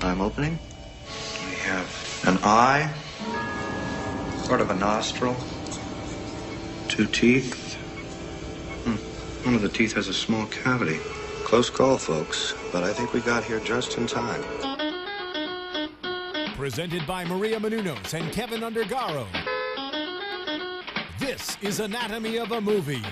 time opening. We have an eye, part of a nostril, 2 teeth. One of the teeth has a small cavity. Close call, folks, but I think we got here just in time. Presented by Maria Menounos and Kevin Undergaro. This is Anatomy of a Movie.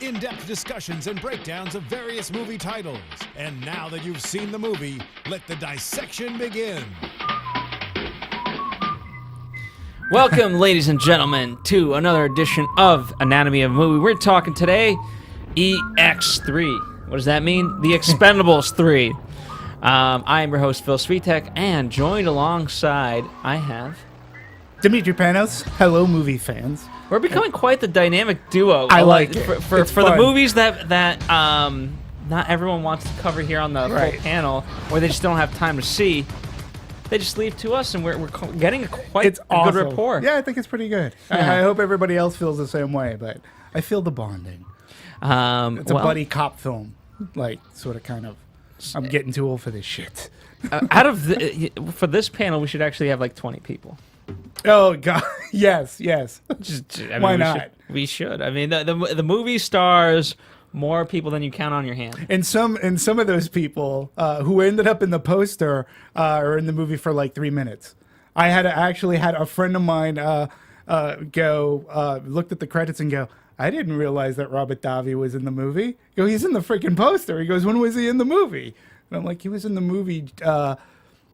In-depth discussions and breakdowns of various movie titles. And now that you've seen the movie, let the dissection begin. Welcome, ladies and gentlemen, to another edition of Anatomy of a Movie. We're talking today EX3. What does that mean? The Expendables 3. I am your host, Phil Svitek, and joined alongside, I have... Dimitri Panos. Hello, movie fans. We're becoming quite the dynamic duo. I like it. For the movies that not everyone wants to cover here on the full panel, or they just don't have time to see. They just leave to us, and we're getting quite a good rapport. Yeah, I think it's pretty good. Yeah. I hope everybody else feels the same way, but I feel the bonding. It's a buddy cop film, like sort of kind of. I'm getting too old for this shit. For this panel, we should actually have like 20 people. Oh God, yes. Why not? We should. I mean, the movie stars more people than you count on your hand. And some of those people who ended up in the poster or in the movie for like 3 minutes. I actually had a friend of mine looked at the credits and go, I didn't realize that Robert Davi was in the movie. Go, he's in the freaking poster. He goes, when was he in the movie? And I'm like, he was in the movie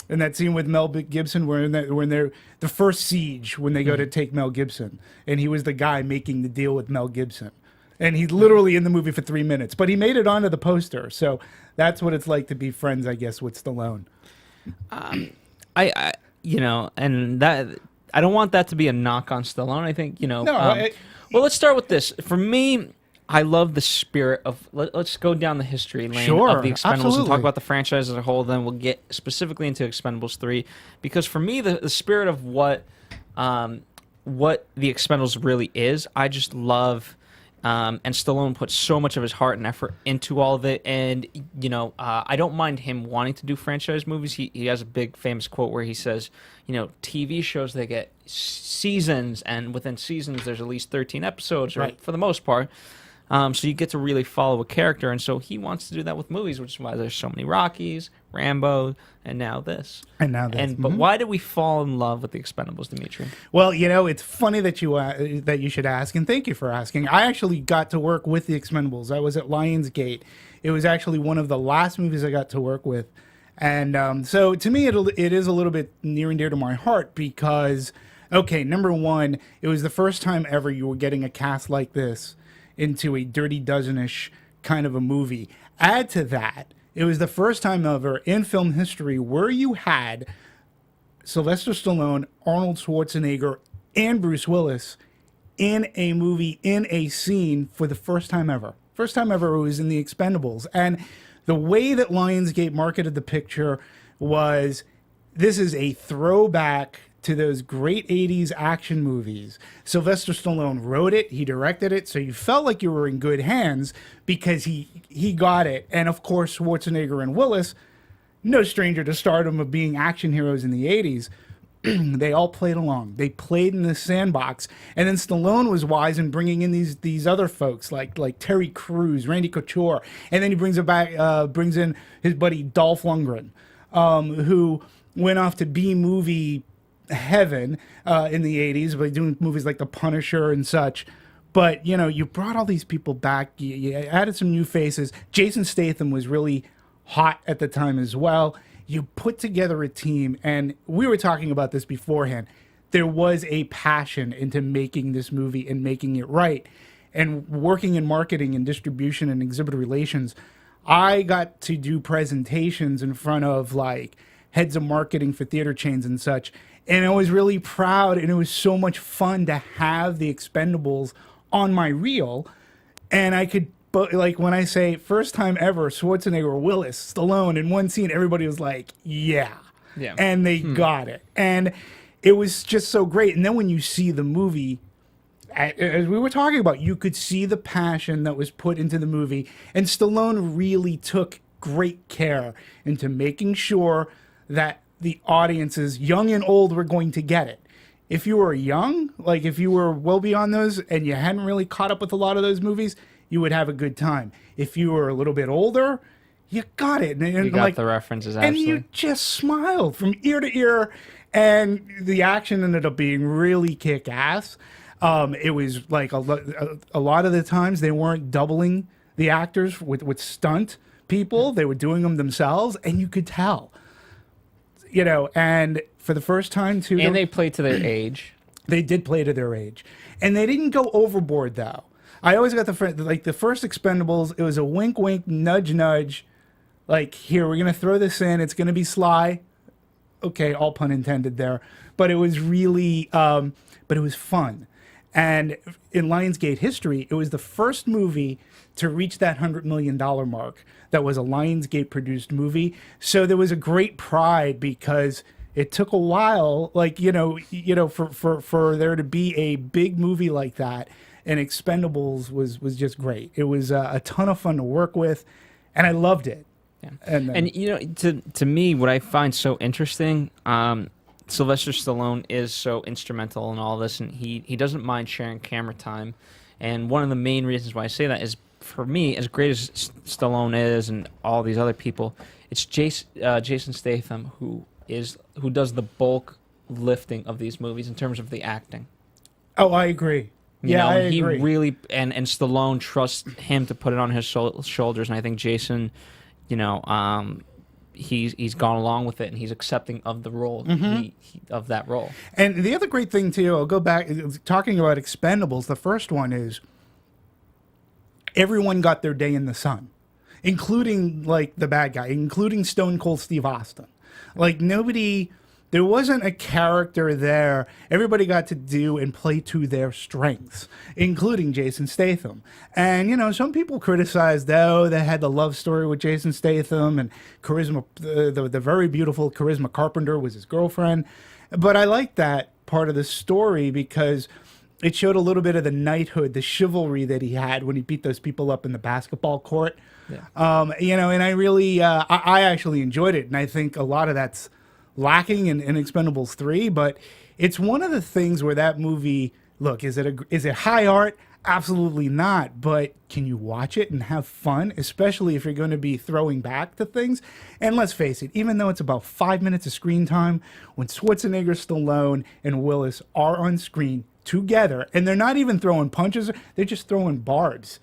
in that scene with Mel Gibson when they're the first siege when they go to take Mel Gibson, and he was the guy making the deal with Mel Gibson. And he's literally in the movie for 3 minutes, but he made it onto the poster. So that's what it's like to be friends, I guess, with Stallone. I don't want that to be a knock on Stallone. I think, well, let's start with this. For me, I love the spirit of, let's go down the history lane of the Expendables absolutely. And talk about the franchise as a whole. Then we'll get specifically into Expendables 3. Because for me, the spirit of what the Expendables really is, I just love... and Stallone put so much of his heart and effort into all of it. And, I don't mind him wanting to do franchise movies. He has a big famous quote where he says, TV shows, they get seasons, and within seasons there's at least 13 episodes, right, for the most part. So you get to really follow a character. And so he wants to do that with movies, which is why there's so many Rockies, Rambo, and now this. But why did we fall in love with the Expendables, Dimitri? Well, it's funny that you should ask, and thank you for asking. I actually got to work with the Expendables. I was at Lionsgate. It was actually one of the last movies I got to work with, and so to me, it is a little bit near and dear to my heart because, okay, number one, it was the first time ever you were getting a cast like this into a Dirty Dozen-ish kind of a movie. Add to that, it was the first time ever in film history where you had Sylvester Stallone, Arnold Schwarzenegger, and Bruce Willis in a movie, in a scene for the first time ever. First time ever it was in the Expendables. And the way that Lionsgate marketed the picture was, this is a throwback to those great 80s action movies. Sylvester Stallone wrote it, he directed it, so you felt like you were in good hands because he got it. And of course, Schwarzenegger and Willis, no stranger to stardom of being action heroes in the 80s, they all played along. They played in the sandbox. And then Stallone was wise in bringing in these other folks like Terry Crews, Randy Couture, and then he brings in his buddy Dolph Lundgren, who went off to B-movie heaven in the 80s by doing movies like The Punisher and such. But, you brought all these people back. You added some new faces. Jason Statham was really hot at the time as well. You put together a team, and we were talking about this beforehand. There was a passion into making this movie and making it right. And working in marketing and distribution and exhibitor relations, I got to do presentations in front of, heads of marketing for theater chains and such. And I was really proud, and it was so much fun to have the Expendables on my reel. And I could, when I say first time ever, Schwarzenegger, Willis, Stallone in one scene, everybody was like, yeah. And they got it. And it was just so great. And then when you see the movie, as we were talking about, you could see the passion that was put into the movie. And Stallone really took great care into making sure that the audiences, young and old, were going to get it. If you were young, like if you were well beyond those and you hadn't really caught up with a lot of those movies, you would have a good time. If you were a little bit older, you got it. And You got like, the references, and absolutely. you just smiled from ear to ear. And the action ended up being really kick-ass. It was like a lot of the times they weren't doubling the actors with stunt people. They were doing them themselves, and you could tell. You know, and for the first time, too. And they play to their age. They did play to their age. And they didn't go overboard, though. I always got the first Expendables, it was a wink, wink, nudge, nudge. Like, here, we're going to throw this in. It's going to be sly. Okay, all pun intended there. But it was really, but it was fun. And in Lionsgate history, it was the first movie to reach that $100 million mark that was a Lionsgate-produced movie. So there was a great pride because it took a while, like, for there to be a big movie like that. And Expendables was just great. It was a ton of fun to work with, and I loved it. Yeah. And you know, to me, what I find so interesting, Sylvester Stallone is so instrumental in all this, and he doesn't mind sharing camera time. And one of the main reasons why I say that is, for me, as great as Stallone is, and all these other people, it's Jason Statham who does the bulk lifting of these movies in terms of the acting. Oh, I agree. You know, I he agree. really and Stallone trusts him to put it on his shoulders, and I think Jason, he's gone along with it, and he's accepting of the role of that role. And the other great thing too, I'll go back talking about Expendables. The first one is everyone got their day in the sun, including like the bad guy, including Stone Cold Steve Austin. Like nobody. There wasn't a character there. Everybody got to do and play to their strengths, including Jason Statham. And, some people criticized, though, they had the love story with Jason Statham and Charisma, the very beautiful Charisma Carpenter was his girlfriend. But I liked that part of the story because it showed a little bit of the knighthood, the chivalry that he had when he beat those people up in the basketball court. Yeah. And I really, I actually enjoyed it. And I think a lot of that's lacking in Expendables 3, but it's one of the things where that movie, look, is it high art? Absolutely not, but can you watch it and have fun, especially if you're going to be throwing back to things? And let's face it, even though it's about 5 minutes of screen time, when Schwarzenegger, Stallone, and Willis are on screen together, and they're not even throwing punches, they're just throwing barbs.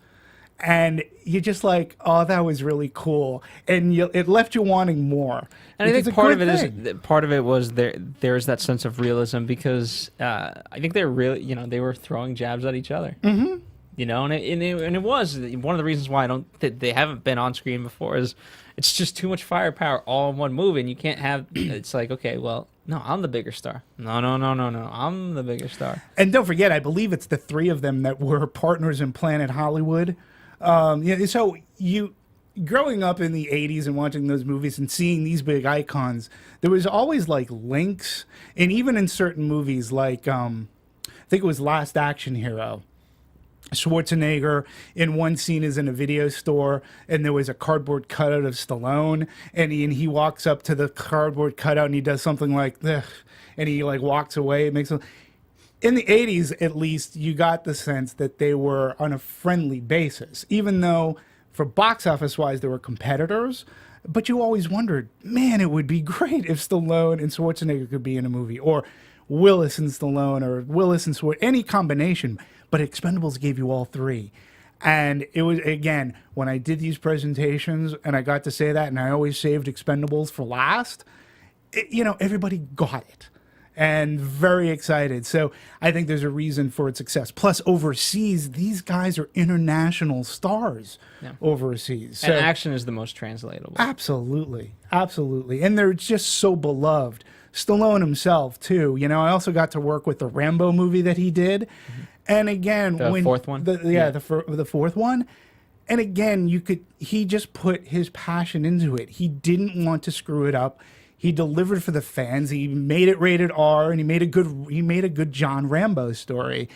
And you're just like, oh, that was really cool, and it left you wanting more. And I think part of it was there's that sense of realism because I think they're really, they were throwing jabs at each other. Mm-hmm. And it was one of the reasons why they haven't been on screen before is it's just too much firepower all in one movie, and you can't have. It's like, okay, well, no, I'm the bigger star. No, I'm the bigger star. And don't forget, I believe it's the three of them that were partners in Planet Hollywood. So growing up in the 80s and watching those movies and seeing these big icons, there was always like links. And even in certain movies, like I think it was Last Action Hero, Schwarzenegger in one scene is in a video store and there was a cardboard cutout of Stallone, and he walks up to the cardboard cutout and he does something like this, and he like walks away. It makes in the 80s, at least, you got the sense that they were on a friendly basis, even though for box office-wise, they were competitors. But you always wondered, man, it would be great if Stallone and Schwarzenegger could be in a movie, or Willis and Stallone, or Willis and Schwarzenegger, any combination. But Expendables gave you all three. And it was, again, when I did these presentations, and I got to say that, and I always saved Expendables for last, everybody got it. And very excited. So I think there's a reason for its success. Plus, overseas, these guys are international stars overseas. So, and action is the most translatable. Absolutely. And they're just so beloved. Stallone himself, too. I also got to work with the Rambo movie that he did. Mm-hmm. And again, the fourth one? The fourth one. And again, he just put his passion into it. He didn't want to screw it up. He delivered for the fans. He made it rated R, and he made a good John Rambo story.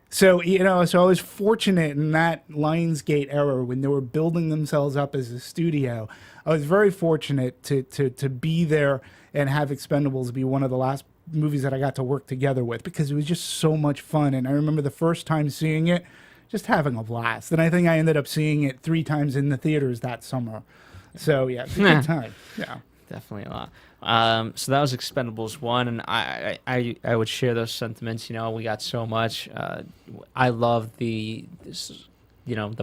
So, so I was fortunate in that Lionsgate era when they were building themselves up as a studio. I was very fortunate to be there and have Expendables be one of the last movies that I got to work together with, because it was just so much fun. And I remember the first time seeing it, just having a blast. And I think I ended up seeing it 3 times in the theaters that summer. So, yeah, it's a good time. Yeah. Definitely a lot. So that was Expendables 1, and I would share those sentiments. We got so much. I love the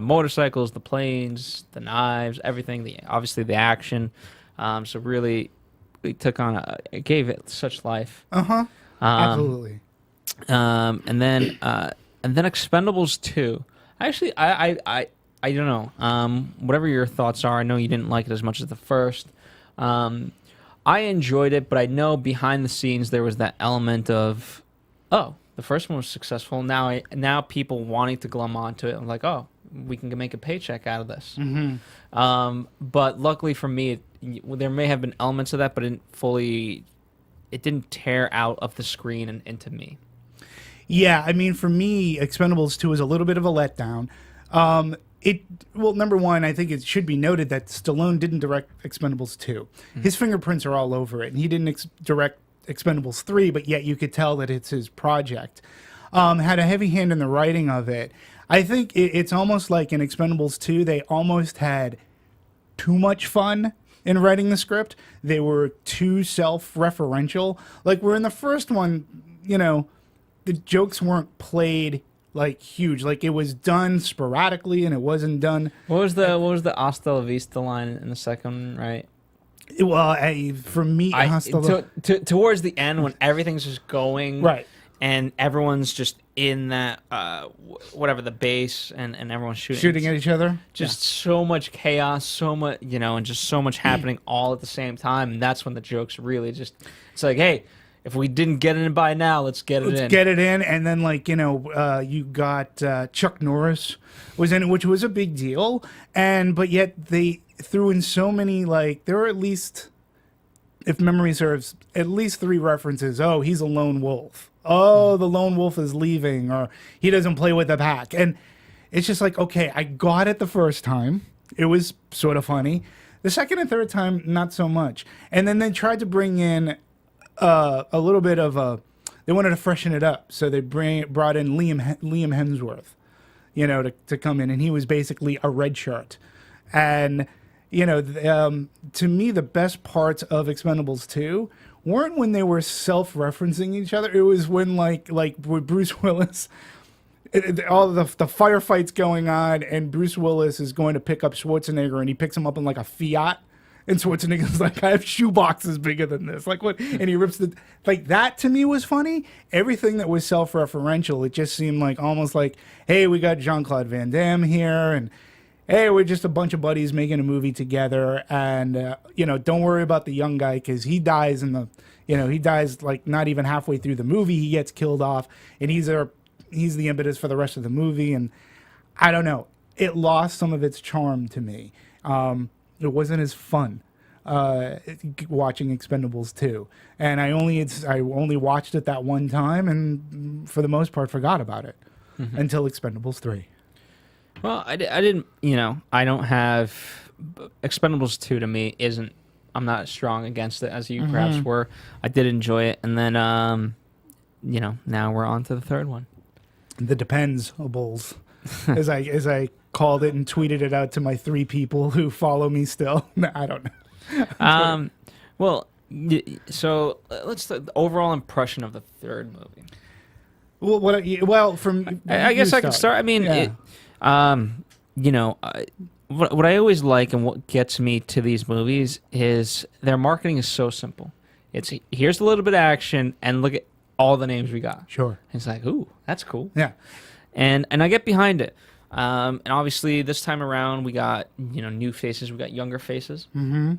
motorcycles, the planes, the knives, everything. Obviously the action. So really, we took on it gave it such life. Absolutely. And then Expendables 2. Actually, I don't know. Whatever your thoughts are, I know you didn't like it as much as the first. I enjoyed it, but I know behind the scenes there was that element of, oh, the first one was successful. Now people wanting to glom onto it. I'm like, oh, we can make a paycheck out of this. But luckily for me, there may have been elements of that, but it didn't tear out of the screen and into me. Yeah, I mean, for me, Expendables 2 is a little bit of a letdown. Number one, I think it should be noted that Stallone didn't direct Expendables 2. His fingerprints are all over it, and he didn't direct Expendables 3, but yet you could tell that it's his project. Had a heavy hand in the writing of it. I think it's almost like in Expendables 2, they almost had too much fun in writing the script. They were too self-referential. Like, where in the first one, the jokes weren't played like huge, like it was done sporadically, and it wasn't done. What was the "Hasta la vista" line in the second, right? Well, for me, towards the end when everything's just going right, and everyone's just in that whatever the base, and everyone's shooting at each other. Just so much chaos, so much and just so much happening all at the same time, and that's when the jokes really just. It's like, hey. If we didn't get it in by now, let's get it in. Let's get it in, and then you got Chuck Norris was in it, which was a big deal, but yet they threw in so many, there were at least, if memory serves, at least 3 references. Oh, he's a lone wolf. Oh, the lone wolf is leaving, or he doesn't play with the pack, and it's just like, okay, I got it the first time. It was sort of funny. The second and third time, not so much, and then they tried to bring in. A little bit of they wanted to freshen it up, so they brought in Liam Hemsworth, to come in, and he was basically a red shirt. And to me, the best parts of Expendables 2 weren't when they were self-referencing each other. It was when like with Bruce Willis, all the firefights going on, and Bruce Willis is going to pick up Schwarzenegger, and he picks him up in like a Fiat. And Schwarzenegger's like, I have shoe boxes bigger than this. Like, what? And he rips that to me was funny. Everything that was self-referential, it just seemed like almost like, hey, we got Jean-Claude Van Damme here, and hey, we're just a bunch of buddies making a movie together. And, don't worry about the young guy, because he dies he dies like not even halfway through the movie. He gets killed off, and he's the impetus for the rest of the movie. And I don't know. It lost some of its charm to me. It wasn't as fun watching Expendables 2, and I only watched it that one time, and for the most part forgot about it until Expendables 3. Well, I didn't. I don't have Expendables 2 to me isn't. I'm not as strong against it as you perhaps were. I did enjoy it, and then now we're on to the third one. The Dependables, as I called it and tweeted it out to my 3 people who follow me still. I don't know. Well, so let's the overall impression of the third movie. Well, from I guess I can start. I mean, yeah. What I always like and what gets me to these movies is their marketing is so simple. It's here's a little bit of action and look at all the names we got. Sure. It's like, ooh, that's cool. Yeah. And I get behind it. And obviously this time around we got, new faces, we got younger faces. Mm-hmm.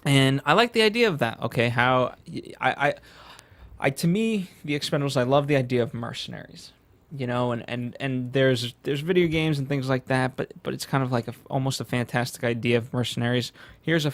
And I like the idea of that. Okay, how I to me, the Expendables, I love the idea of mercenaries. And there's video games and things like that, but it's kind of like almost a fantastic idea of mercenaries. Here's a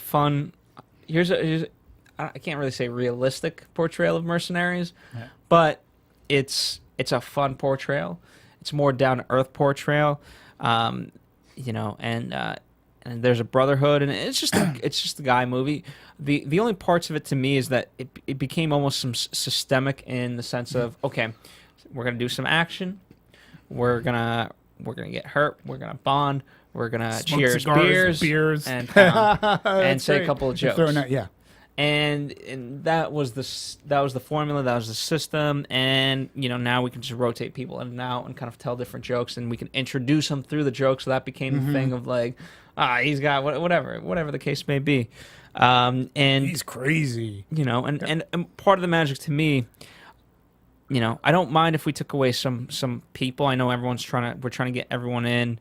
I can't really say realistic portrayal of mercenaries, yeah. But it's a fun portrayal. it's more down to earth portrayal, you know, and there's a brotherhood, and it's just it's just a guy movie. The only parts of it to me is that it became almost some systemic in the sense of, okay, we're gonna do some action, we're gonna get hurt, we're gonna bond, we're gonna Smoke cheers cigars, beers, and and say a couple of jokes. Yeah. And that was the formula, that was the system, and you know, now we can just rotate people in and out and kind of tell different jokes, and we can introduce them through the jokes. So that became the thing of like, he's got whatever the case may be, and He's crazy. you know, and part of the magic to me, you know, I don't mind if we took away some people. I know we're trying to get everyone in,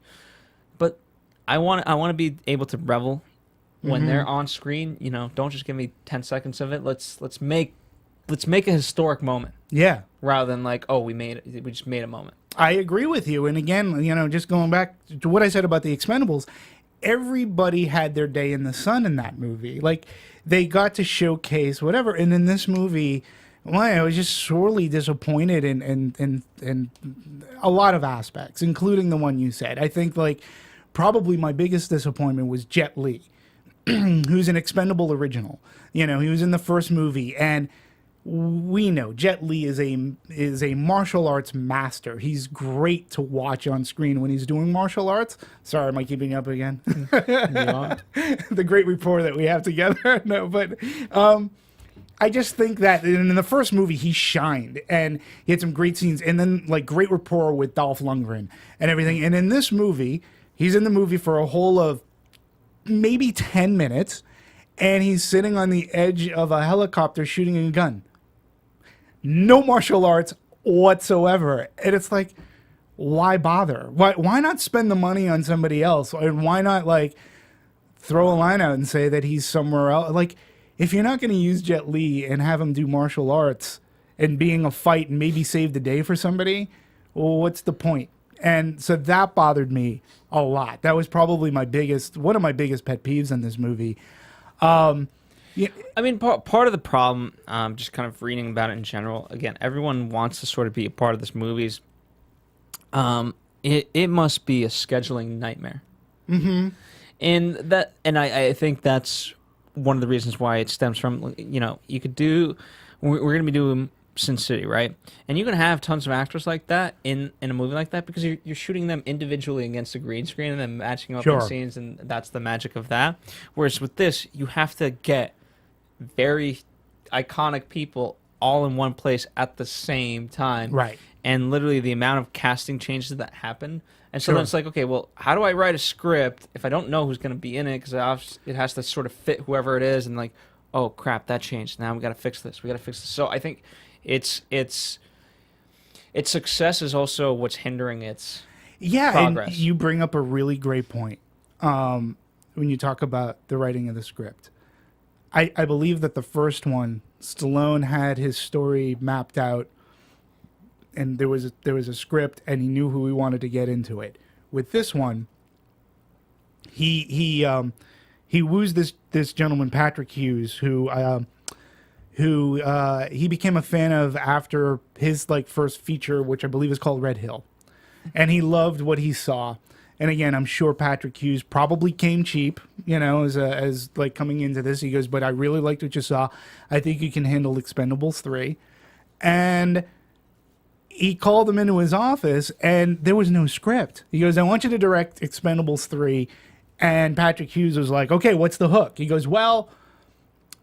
but I want to be able to revel when they're on screen. You know, don't just give me 10 seconds of it. Let's make a historic moment. Yeah. Rather than like, oh, we just made a moment. I agree with you. And again, you know, just going back to what I said about the Expendables, everybody had their day in the sun in that movie. Like, they got to showcase whatever. And in this movie, well, I was just sorely disappointed in a lot of aspects, including the one you said. I think, like, probably my biggest disappointment was Jet Li, who's an Expendable original. You know, he was in the first movie, and we know Jet Li is a martial arts master. He's great to watch on screen when he's doing martial arts. Sorry, am I keeping you up again? The great rapport that we have together. No, but I just think that in the first movie he shined, and he had some great scenes, and then like great rapport with Dolph Lundgren and everything. And in this movie, he's in the movie for a whole of maybe 10 minutes, and he's sitting on the edge of a helicopter shooting a gun. No martial arts whatsoever. And it's like, why bother? Why not spend the money on somebody else? And why not like throw a line out and say that he's somewhere else? Like, if you're not going to use Jet Li and have him do martial arts and being a fight and maybe save the day for somebody, well, what's the point? And so that bothered me a lot. That was probably one of my biggest pet peeves in this movie. Yeah. I mean, part of the problem, just kind of reading about it in general, again, everyone wants to sort of be a part of this movie's. It must be a scheduling nightmare. Mm-hmm. And I think that's one of the reasons why it stems from, you know, we're going to be doing Sin City, right? And you can have tons of actors like that in a movie like that because you're shooting them individually against a green screen and then matching up in scenes, and that's the magic of that. Whereas with this, you have to get very iconic people all in one place at the same time. Right. And literally the amount of casting changes that happen. And so then it's like, okay, well, how do I write a script if I don't know who's going to be in it? Because it has to sort of fit whoever it is. And like, oh, crap, that changed. Now we got to fix this. So I think its success is also what's hindering its progress. And you bring up a really great point when you talk about the writing of the script. I believe that the first one, Stallone had his story mapped out, and there was a script, and he knew who he wanted to get into it. With this one, he woos this gentleman Patrick Hughes, who he became a fan of after his like first feature, which I believe is called Red Hill, and he loved what he saw. And again, I'm sure Patrick Hughes probably came cheap, you know, as like coming into this. He goes, but I really liked what you saw. I think you can handle Expendables 3. And he called him into his office, and there was no script. He goes, I want you to direct Expendables 3. And Patrick Hughes was like, okay, what's the hook? He goes, well,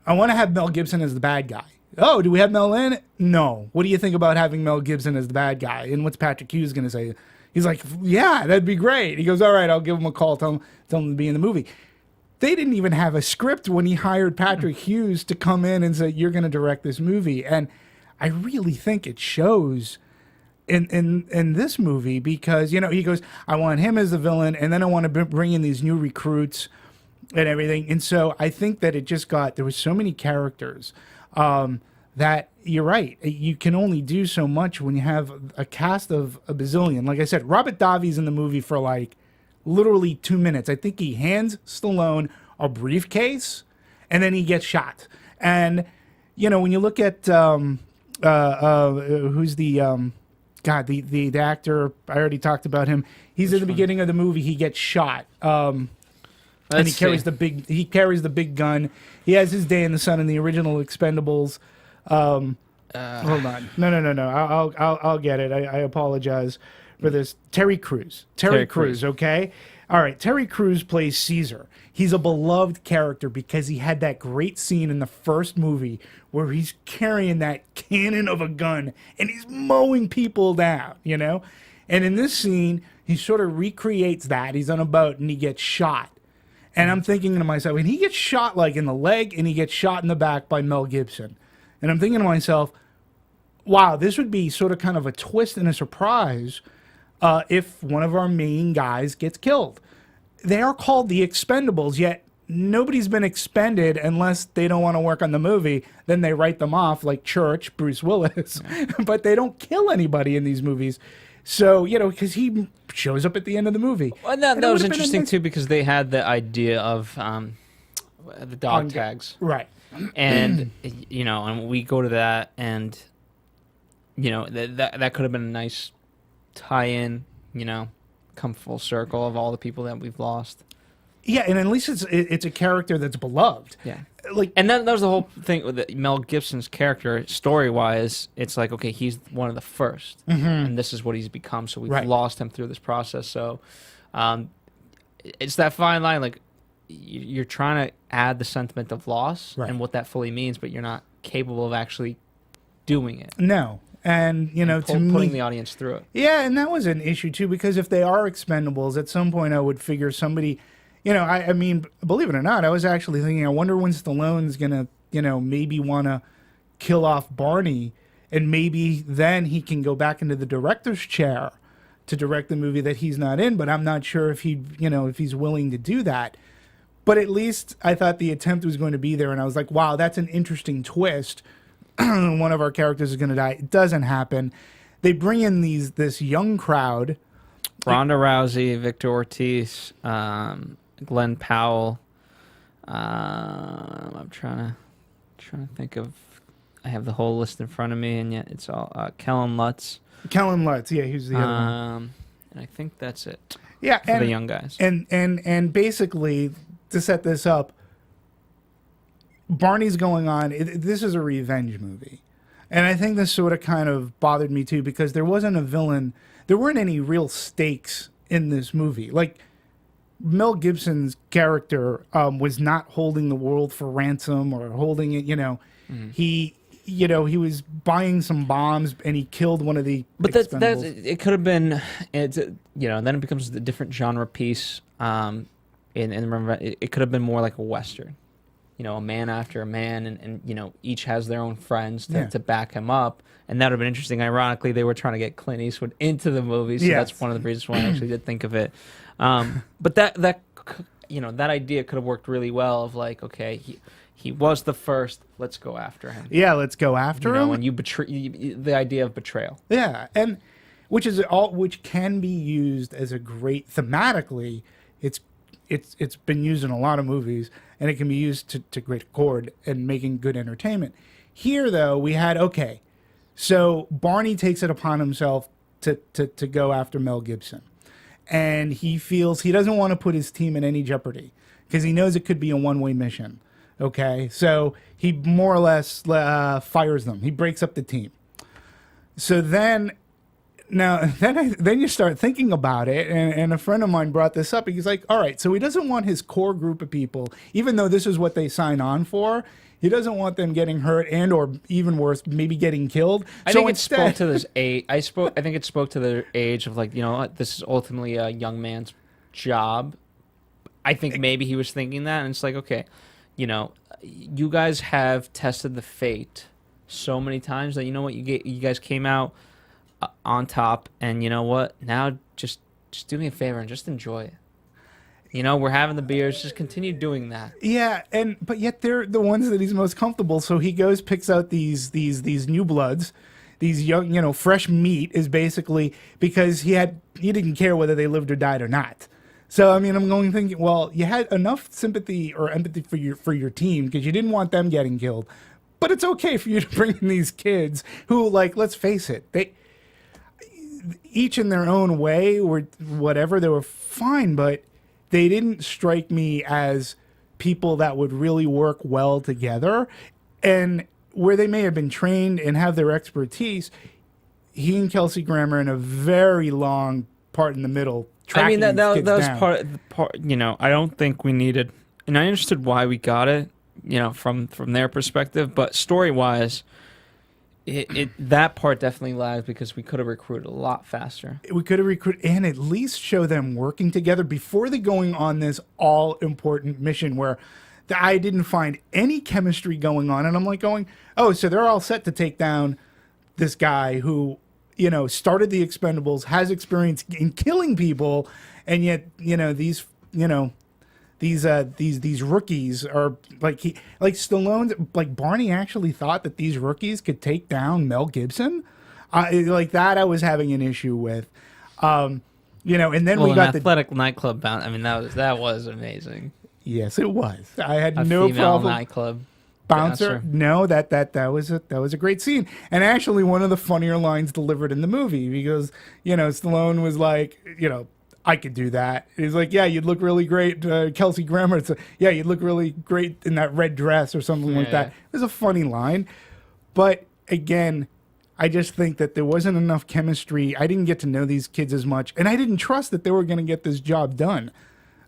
I want to have Mel Gibson as the bad guy. Oh, do we have Mel in it? No. What do you think about having Mel Gibson as the bad guy? And what's Patrick Hughes going to say? He's like, yeah, that'd be great. He goes, all right, I'll give him a call, tell him to be in the movie. They didn't even have a script when he hired Patrick Hughes to come in and say, you're going to direct this movie. And I really think it shows in this movie because, you know, he goes, I want him as the villain, and then I want to bring in these new recruits and everything. And so I think that it just there was so many characters that you're right. You can only do so much when you have a cast of a bazillion. Like I said, Robert Davi's in the movie for like literally 2 minutes. I think he hands Stallone a briefcase and then he gets shot. And, you know, when you look at who's the God, the actor, I already talked about him. He's in the beginning of the movie. He gets shot. And he carries the big gun. He has his day in the sun in the original Expendables. Hold on. No. I'll get it. I apologize for this. Terry Crews. Terry Crews, okay? All right, Terry Crews plays Caesar. He's a beloved character because he had that great scene in the first movie where he's carrying that cannon of a gun and he's mowing people down, you know? And in this scene, he sort of recreates that. He's on a boat and he gets shot. And I'm thinking to myself, and he gets shot like in the leg and he gets shot in the back by Mel Gibson. And I'm thinking to myself, wow, this would be sort of kind of a twist and a surprise if one of our main guys gets killed. They are called the Expendables, yet nobody's been expended unless they don't want to work on the movie. Then they write them off like Church, Bruce Willis. But they don't kill anybody in these movies. So, you know, because he shows up at the end of the movie. Well, that was interesting, too, because they had the idea of the dog tags. Right. And, you know, and we go to that, and, you know, that could have been a nice tie-in, you know, come full circle of all the people that we've lost. Yeah, and at least it's a character that's beloved. Yeah. Like, and that was the whole thing with Mel Gibson's character, story-wise. It's like, okay, he's one of the first, and this is what he's become, so we've lost him through this process. So it's that fine line, like, you're trying to add the sentiment of loss and what that fully means, but you're not capable of actually doing it. No. And, you know, putting the audience through it. Yeah, and that was an issue, too, because if they are Expendables, at some point I would figure somebody... You know, I mean, believe it or not, I was actually thinking, I wonder when Stallone's going to, you know, maybe want to kill off Barney, and maybe then he can go back into the director's chair to direct the movie that he's not in, but I'm not sure if if he's willing to do that. But at least I thought the attempt was going to be there, and I was like, wow, that's an interesting twist. One of our characters is going to die. It doesn't happen. They bring in this young crowd. Ronda Rousey, Victor Ortiz, Glenn Powell. I'm trying to think of. I have the whole list in front of me, and yet it's all Kellen Lutz. Kellen Lutz, yeah, he's the other one. And I think that's it. Yeah, for the young guys. And basically, to set this up, Barney's going on. This is a revenge movie, and I think this sort of kind of bothered me too because there wasn't a villain. There weren't any real stakes in this movie. Like, Mel Gibson's character was not holding the world for ransom or holding it, you know. He was buying some bombs and he killed one of the Expendables. It could have been, then it becomes a different genre piece. And remember, it could have been more like a Western. You know, a man after a man, and you know, each has their own friends to back him up. And that would have been interesting. Ironically, they were trying to get Clint Eastwood into the movie, so that's one of the reasons why I actually did think of it. But that idea could have worked really well. Of like, okay, he was the first. Let's go after him. Yeah, let's go after him. And you betray the idea of betrayal. Yeah, and which can be used as a great thematically. It's been used in a lot of movies, and it can be used to great accord and making good entertainment. Here, though, we had so Barney takes it upon himself to go after Mel Gibson. And he feels he doesn't want to put his team in any jeopardy because he knows it could be a one-way mission. Okay? So he more or less fires them. He breaks up the team. So then you start thinking about it, and a friend of mine brought this up. He's like, all right, so he doesn't want his core group of people, even though this is what they sign on for, he doesn't want them getting hurt and, or even worse, maybe getting killed. I think it spoke to this age. I think it spoke to the age of like, you know, this is ultimately a young man's job. I think maybe he was thinking that, and it's like, okay, you know, you guys have tested the fate so many times that, you know what, you guys came out on top, and you know what, now just do me a favor and just enjoy it. You know, we're having the beers. Just continue doing that. Yeah, but yet they're the ones that he's most comfortable. So he goes, picks out these new bloods, these young, you know, fresh meat is basically because he didn't care whether they lived or died or not. So I mean, I'm going thinking, well, you had enough sympathy or empathy for your team because you didn't want them getting killed, but it's okay for you to bring in these kids who, like, let's face it, each in their own way or whatever, they were fine, but they didn't strike me as people that would really work well together. And where they may have been trained and have their expertise, he and Kelsey Grammer in a very long part in the middle. I mean, that was down. part. I don't think we needed, and I understood why we got it. From their perspective, but story wise, that part definitely lagged because we could have recruited a lot faster. We could have recruited and at least show them working together before they going on this all important mission where I didn't find any chemistry going on. And I'm like going, oh, so they're all set to take down this guy who, started the Expendables, has experience in killing people. And yet, these rookies are like Stallone, like Barney actually thought that these rookies could take down Mel Gibson. Like that I was having an issue with. And then we got the athletic nightclub bounce. I mean, that was amazing. Yes, it was. I had A no female problem. Nightclub Bouncer. No, that was a great scene, and actually one of the funnier lines delivered in the movie because Stallone was like, I could do that. He's like, yeah, you'd look really great. Kelsey Grammer, yeah, you'd look really great in that red dress or something like that. It was a funny line, but again, I just think that there wasn't enough chemistry. I didn't get to know these kids as much, and I didn't trust that they were going to get this job done.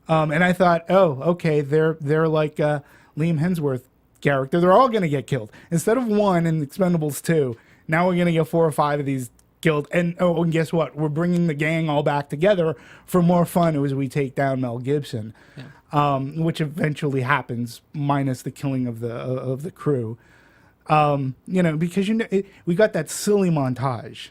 And I thought, oh, okay, they're like Liam Hemsworth character. They're all going to get killed. Instead of one in Expendables 2, now we're going to get 4 or 5 of these killed. And guess what? We're bringing the gang all back together for more fun as we take down Mel Gibson, which eventually happens, minus the killing of the crew. Because we got that silly montage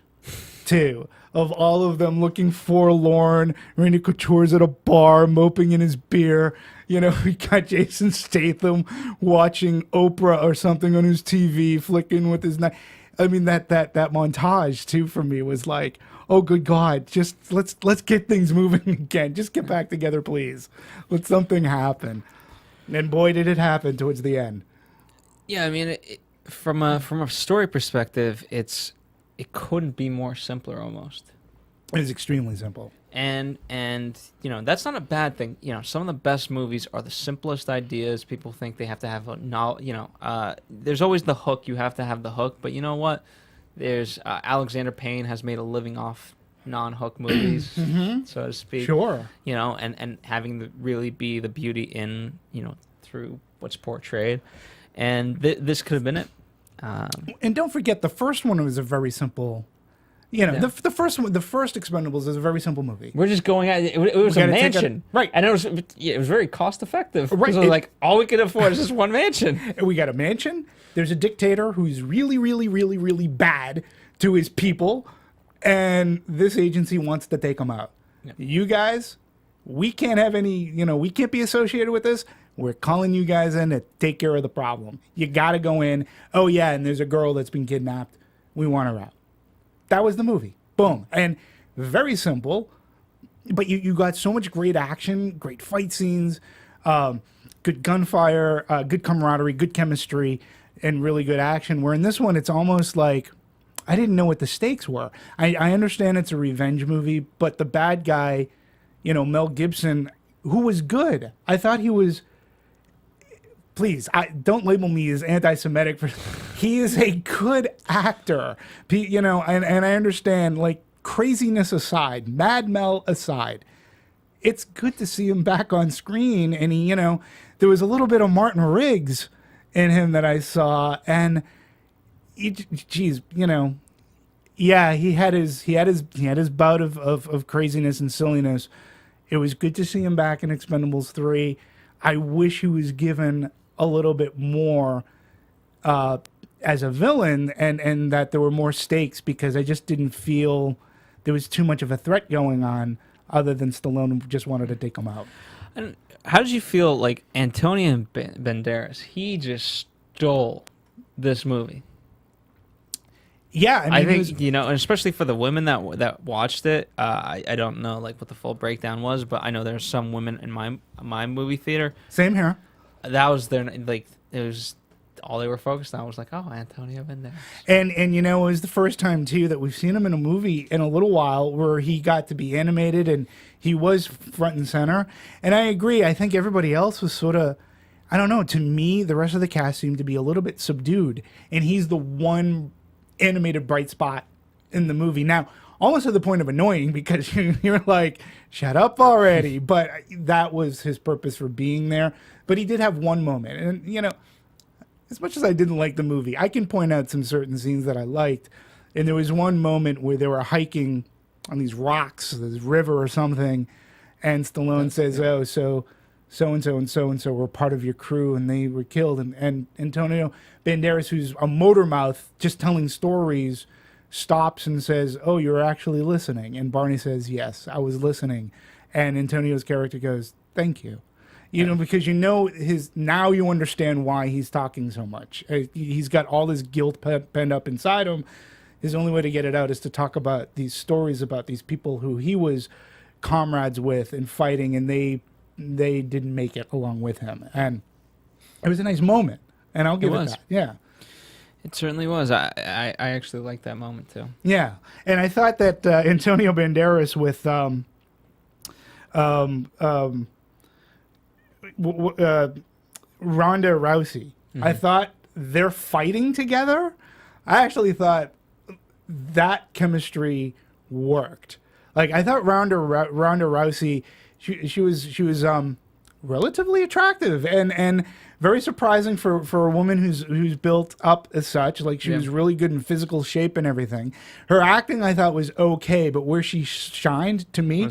too of all of them looking forlorn. Randy Couture's at a bar moping in his beer. We got Jason Statham watching Oprah or something on his TV, flicking with his knife. I mean, that montage too for me was like, oh good God, just let's get things moving again. Just get back together, please. Let something happen. And boy, did it happen towards the end. Yeah, I mean, from a story perspective, it couldn't be more simpler almost. It was extremely simple. And that's not a bad thing. Some of the best movies are the simplest ideas. People think they have to have there's always the hook. You have to have the hook. But you know what? There's Alexander Payne has made a living off non-hook movies, so to speak. Sure. And having really be the beauty in, through what's portrayed. And this could have been it. And don't forget, the first one was a very simple. The first Expendables is a very simple movie. We're just going at it. It was a mansion, right? And it was very cost effective. Right. So like all we could afford is just one mansion. And we got a mansion. There's a dictator who's really, really, really, really bad to his people, and this agency wants to take him out. Yeah. You guys, we can't have any. We can't be associated with this. We're calling you guys in to take care of the problem. You got to go in. Oh yeah, and there's a girl that's been kidnapped. We want her out. That was the movie. Boom. And very simple, but you got so much great action, great fight scenes, good gunfire, good camaraderie, good chemistry, and really good action. Where in this one, it's almost like I didn't know what the stakes were. I understand it's a revenge movie, but the bad guy, Mel Gibson, who was good. I thought he was... Please, don't label me as anti-Semitic. He is a good actor, and I understand, like, craziness aside, Mad Mel aside, it's good to see him back on screen. And he, there was a little bit of Martin Riggs in him that I saw, and yeah, he had his bout of craziness and silliness. It was good to see him back in Expendables 3. I wish he was given a little bit more as a villain, and that there were more stakes, because I just didn't feel there was too much of a threat going on other than Stallone just wanted to take him out. And how did you feel like Antonio Banderas? He just stole this movie. Yeah, I think and especially for the women that watched it. I don't know like what the full breakdown was, but I know there's some women in my movie theater. Same here. That was their like. It was all they were focused on was like, oh, Antonio Banderas. And it was the first time too that we've seen him in a movie in a little while where he got to be animated and he was front and center. And I agree. I think everybody else was sort of, I don't know. To me, the rest of the cast seemed to be a little bit subdued, and he's the one animated bright spot in the movie. Now, almost to the point of annoying because you're like, shut up already. But that was his purpose for being there. But he did have one moment, and as much as I didn't like the movie, I can point out some certain scenes that I liked. And there was one moment where they were hiking on these rocks, this river or something, and Stallone says, "Oh, so-and-so and so-and-so were part of your crew, and they were killed." And Antonio Banderas, who's a motor mouth, just telling stories, stops and says, "Oh, you're actually listening." And Barney says, "Yes, I was listening." And Antonio's character goes, "Thank you." Because now you understand why he's talking so much. He's got all this guilt pent up inside him. His only way to get it out is to talk about these stories about these people who he was comrades with and fighting, and they didn't make it along with him. And it was a nice moment, and I'll give it that. Yeah. It certainly was. I actually liked that moment too. Yeah, and I thought that Antonio Banderas with Ronda Rousey. I thought they're fighting together. I actually thought that chemistry worked. Like, I thought Ronda Rousey, she was relatively attractive and very surprising for a woman who's built up as such. Like, she was really good in physical shape and everything. Her acting, I thought, was okay, but where she shined to me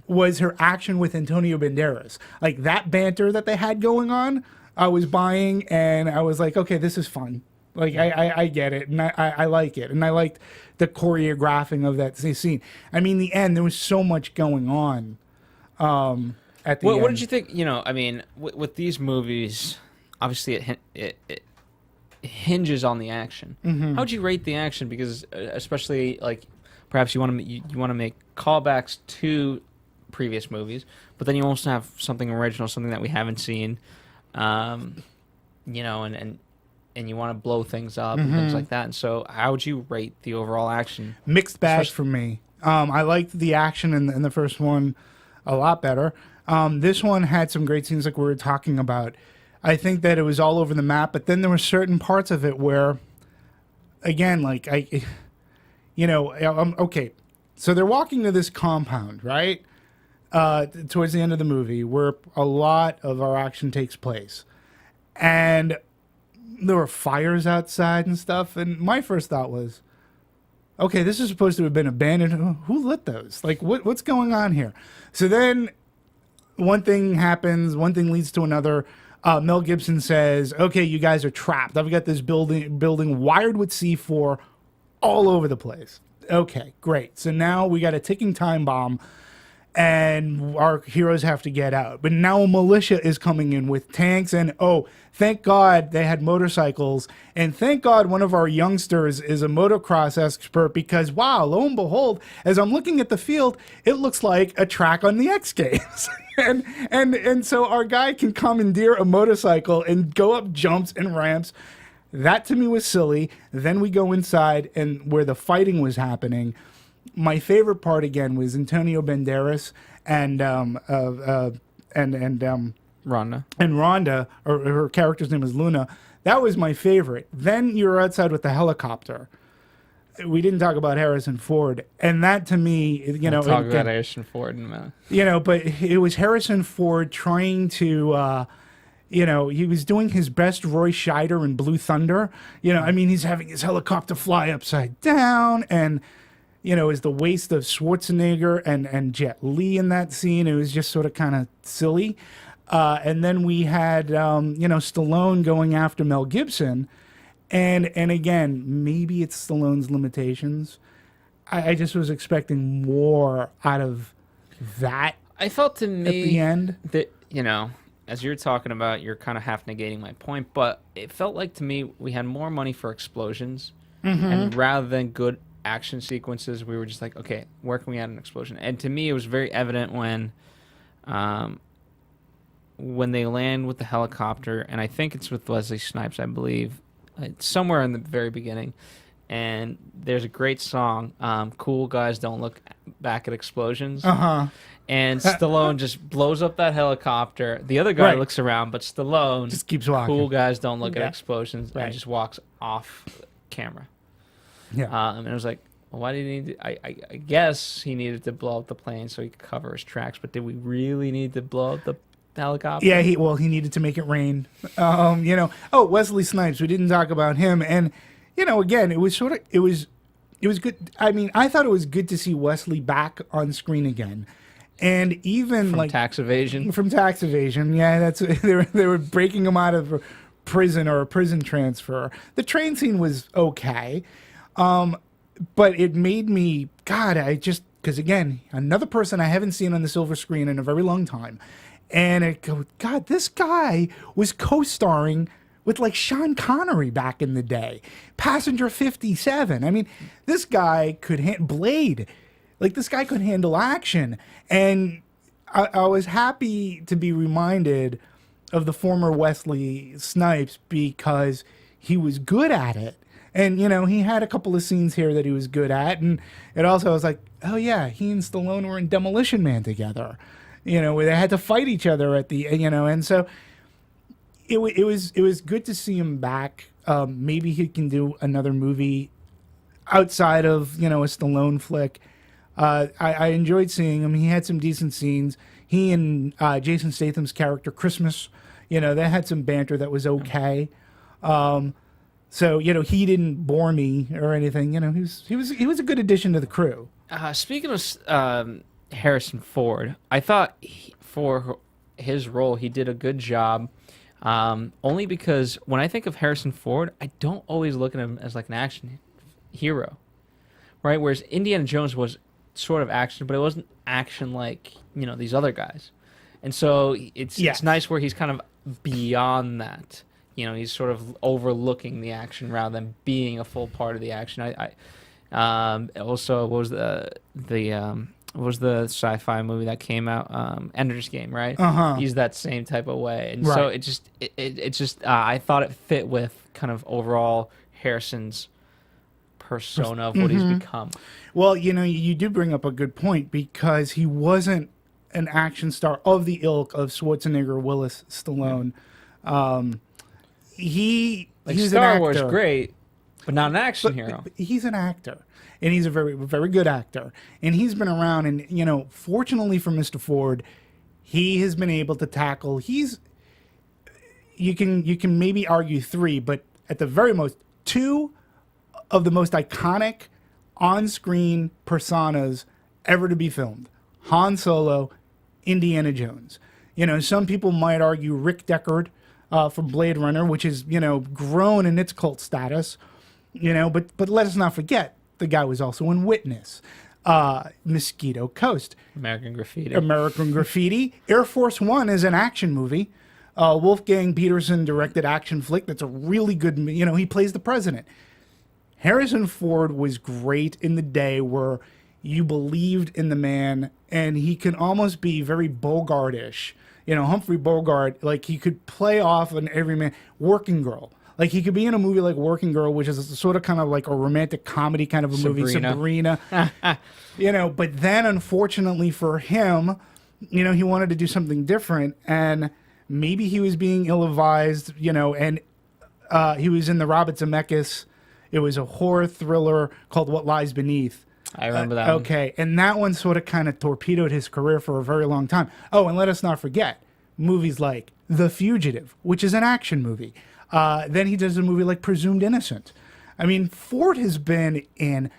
was her action with Antonio Banderas. Like, that banter that they had going on, I was buying, and I was like, okay, this is fun. Like, I get it, and I like it. And I liked the choreographing of that scene. I mean, the end, there was so much going on at the end. What did you think? I mean, with these movies, obviously it hinges on the action. Mm-hmm. How would you rate the action? Because especially, like, perhaps you want to make callbacks to previous movies, but then you also have something original, something that we haven't seen, and you want to blow things up and things like that. And so how would you rate the overall action? Mixed bag for me. I liked the action in the first one a lot better. This one had some great scenes like we were talking about. I think that it was all over the map, but then there were certain parts of it where, again, like okay. So they're walking to this compound, right? Towards the end of the movie where a lot of our action takes place. And there were fires outside and stuff, and my first thought was, okay, this is supposed to have been abandoned. Who lit those? Like, what's going on here? So then one thing happens, one thing leads to another. Mel Gibson says, okay, you guys are trapped. I've got this building wired with C4 all over the place. Okay, great. So now we got a ticking time bomb, and our heroes have to get out. But now a militia is coming in with tanks, and thank God they had motorcycles, and thank God one of our youngsters is a motocross expert, because wow, lo and behold, as I'm looking at the field, it looks like a track on the X Games. and so our guy can commandeer a motorcycle and go up jumps and ramps. That to me was silly. Then we go inside, and where the fighting was happening, my favorite part again was Antonio Banderas and Rhonda. And Rhonda, or her character's name is Luna. That was my favorite. Then you're outside with the helicopter. We didn't talk about Harrison Ford, and that to me, We'll talk about Harrison Ford in a minute. But it was Harrison Ford trying to. He was doing his best Roy Scheider in Blue Thunder. I mean, he's having his helicopter fly upside down, and is the waste of Schwarzenegger and Jet Li in that scene. It was just sort of kind of silly. And then we had, Stallone going after Mel Gibson. And again, maybe it's Stallone's limitations. I just was expecting more out of that. I felt to me at the end that, as you're talking about, you're kind of half negating my point, but it felt like to me we had more money for explosions. And rather than good action sequences, we were just like, okay, where can we add an explosion? And to me, it was very evident when when they land with the helicopter, and I think it's with Wesley Snipes, I believe, it's somewhere in the very beginning. And there's a great song, "Cool Guys Don't Look Back at Explosions." And Stallone just blows up that helicopter. The other guy looks around, but Stallone just keeps walking. "Cool Guys Don't Look at Explosions," and just walks off camera. Yeah. And it was like, well, why did he need to, I guess he needed to blow up the plane so he could cover his tracks, but did we really need to blow up the helicopter? Yeah, he needed to make it rain. Wesley Snipes, we didn't talk about him. And, again, it was good. I mean, I thought it was good to see Wesley back on screen again. And even From Tax Evasion. From Tax Evasion, yeah, that's they were breaking him out of prison or a prison transfer. The train scene was okay, but it made me because again, another person I haven't seen on the silver screen in a very long time, and I go, God, this guy was co-starring with like Sean Connery back in the day, Passenger 57. I mean, this guy could Blade. Like, this guy could handle action. And I was happy to be reminded of the former Wesley Snipes because he was good at it. And, he had a couple of scenes here that he was good at. And it also was like, oh, yeah, he and Stallone were in Demolition Man together, where they had to fight each other at the, and so it was good to see him back. Maybe he can do another movie outside of, a Stallone flick. I enjoyed seeing him. He had some decent scenes. He and Jason Statham's character, Christmas, they had some banter that was okay. So, he didn't bore me or anything. He was a good addition to the crew. Speaking of Harrison Ford, I thought for his role, he did a good job. Only because when I think of Harrison Ford, I don't always look at him as like an action hero, right? Whereas Indiana Jones was sort of action, but it wasn't action like these other guys. And so it's nice where he's kind of beyond that. He's sort of overlooking the action rather than being a full part of the action. Also, what was the sci-fi movie that came out? Ender's Game, right? He's that same type of way, and so it just I thought it fit with kind of overall Harrison's persona of what he's become. Well, you do bring up a good point because he wasn't an action star of the ilk of Schwarzenegger, Willis, Stallone. He's Star an Wars, actor. great, but not an action hero. But he's an actor, and he's a very, very good actor. And he's been around, and fortunately for Mr. Ford, he has been able to tackle. You can maybe argue 3, but at the very most 2 of the most iconic on-screen personas ever to be filmed: Han Solo, Indiana Jones. Some people might argue Rick Deckard from Blade Runner, which is grown in its cult status. But let us not forget the guy was also in Witness, Mosquito Coast, American Graffiti. Air Force One is an action movie. Wolfgang Peterson directed action flick. That's a really good. He plays the president. Harrison Ford was great in the day where you believed in the man, and he can almost be very Bogart-ish. Humphrey Bogart, like he could play off an everyman. Working Girl. Like he could be in a movie like Working Girl, which is sort of kind of like a romantic comedy kind of a movie, Sabrina. But then unfortunately for him, he wanted to do something different, and maybe he was being ill-advised, and he was in the Robert Zemeckis. It was a horror thriller called What Lies Beneath. I remember that one. Okay, and that one sort of kind of torpedoed his career for a very long time. Oh, and let us not forget movies like The Fugitive, which is an action movie. Then he does a movie like Presumed Innocent. I mean, Ford has been in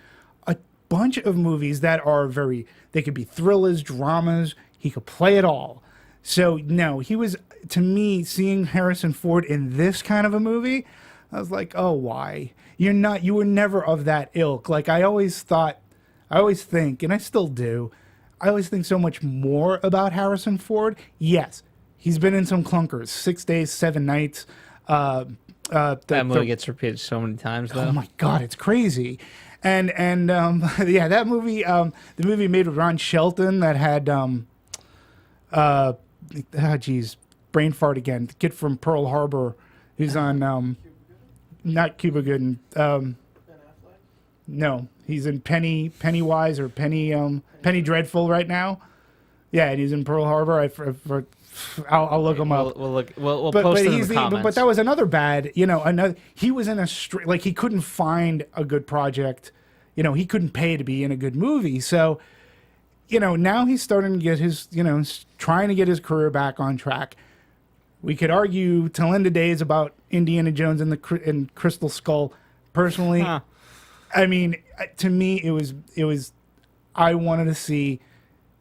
a bunch of movies that are they could be thrillers, dramas. He could play it all. So, no, he was, to me, seeing Harrison Ford in this kind of a movie, I was like, oh, why? You were never of that ilk. Like, I always think, and I still do, I always think so much more about Harrison Ford. Yes, he's been in some clunkers, 6 Days, 7 Nights. That movie gets repeated so many times, though. Oh, my God, it's crazy. And yeah, that movie, the movie made with Ron Shelton that had, brain fart again. The kid from Pearl Harbor, who's on not Cuba Gooden. No, he's in Pennywise or Penny Dreadful right now. Yeah, and he's in Pearl Harbor. I'll look him up. We'll post it in the comments. But that was another bad. He was in he couldn't find a good project. He couldn't pay to be in a good movie. So, now he's starting to get his, trying to get his career back on track. We could argue till end of days about Indiana Jones and Crystal Skull. Personally, I mean, to me, it was. I wanted to see,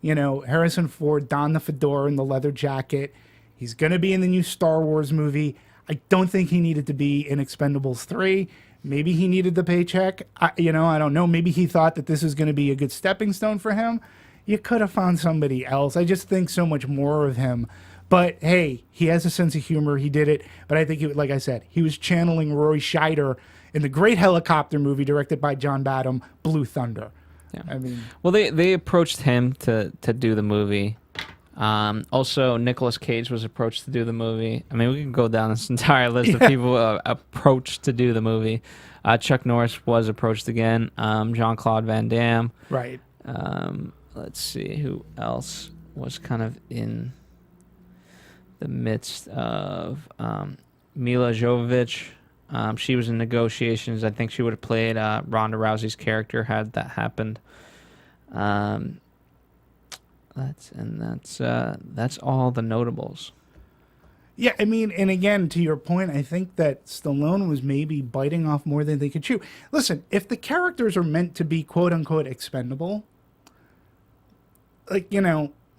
Harrison Ford don the fedora and the leather jacket. He's going to be in the new Star Wars movie. I don't think he needed to be in Expendables 3. Maybe he needed the paycheck. I don't know. Maybe he thought that this was going to be a good stepping stone for him. You could have found somebody else. I just think so much more of him. But hey, he has a sense of humor. He did it. But I think, like I said, he was channeling Roy Scheider in the great helicopter movie directed by John Badham, Blue Thunder. Yeah. I mean, well, they approached him to do the movie. Also, Nicolas Cage was approached to do the movie. I mean, we can go down this entire list of people approached to do the movie. Chuck Norris was approached again. Jean-Claude Van Damme. right. Let's see who else was kind of in the midst of Mila Jovovich. She was in negotiations. I think she would have played Ronda Rousey's character had that happened. That's all the notables. Yeah, I mean, and again, to your point, I think that Stallone was maybe biting off more than they could chew. Listen, if the characters are meant to be quote unquote expendable,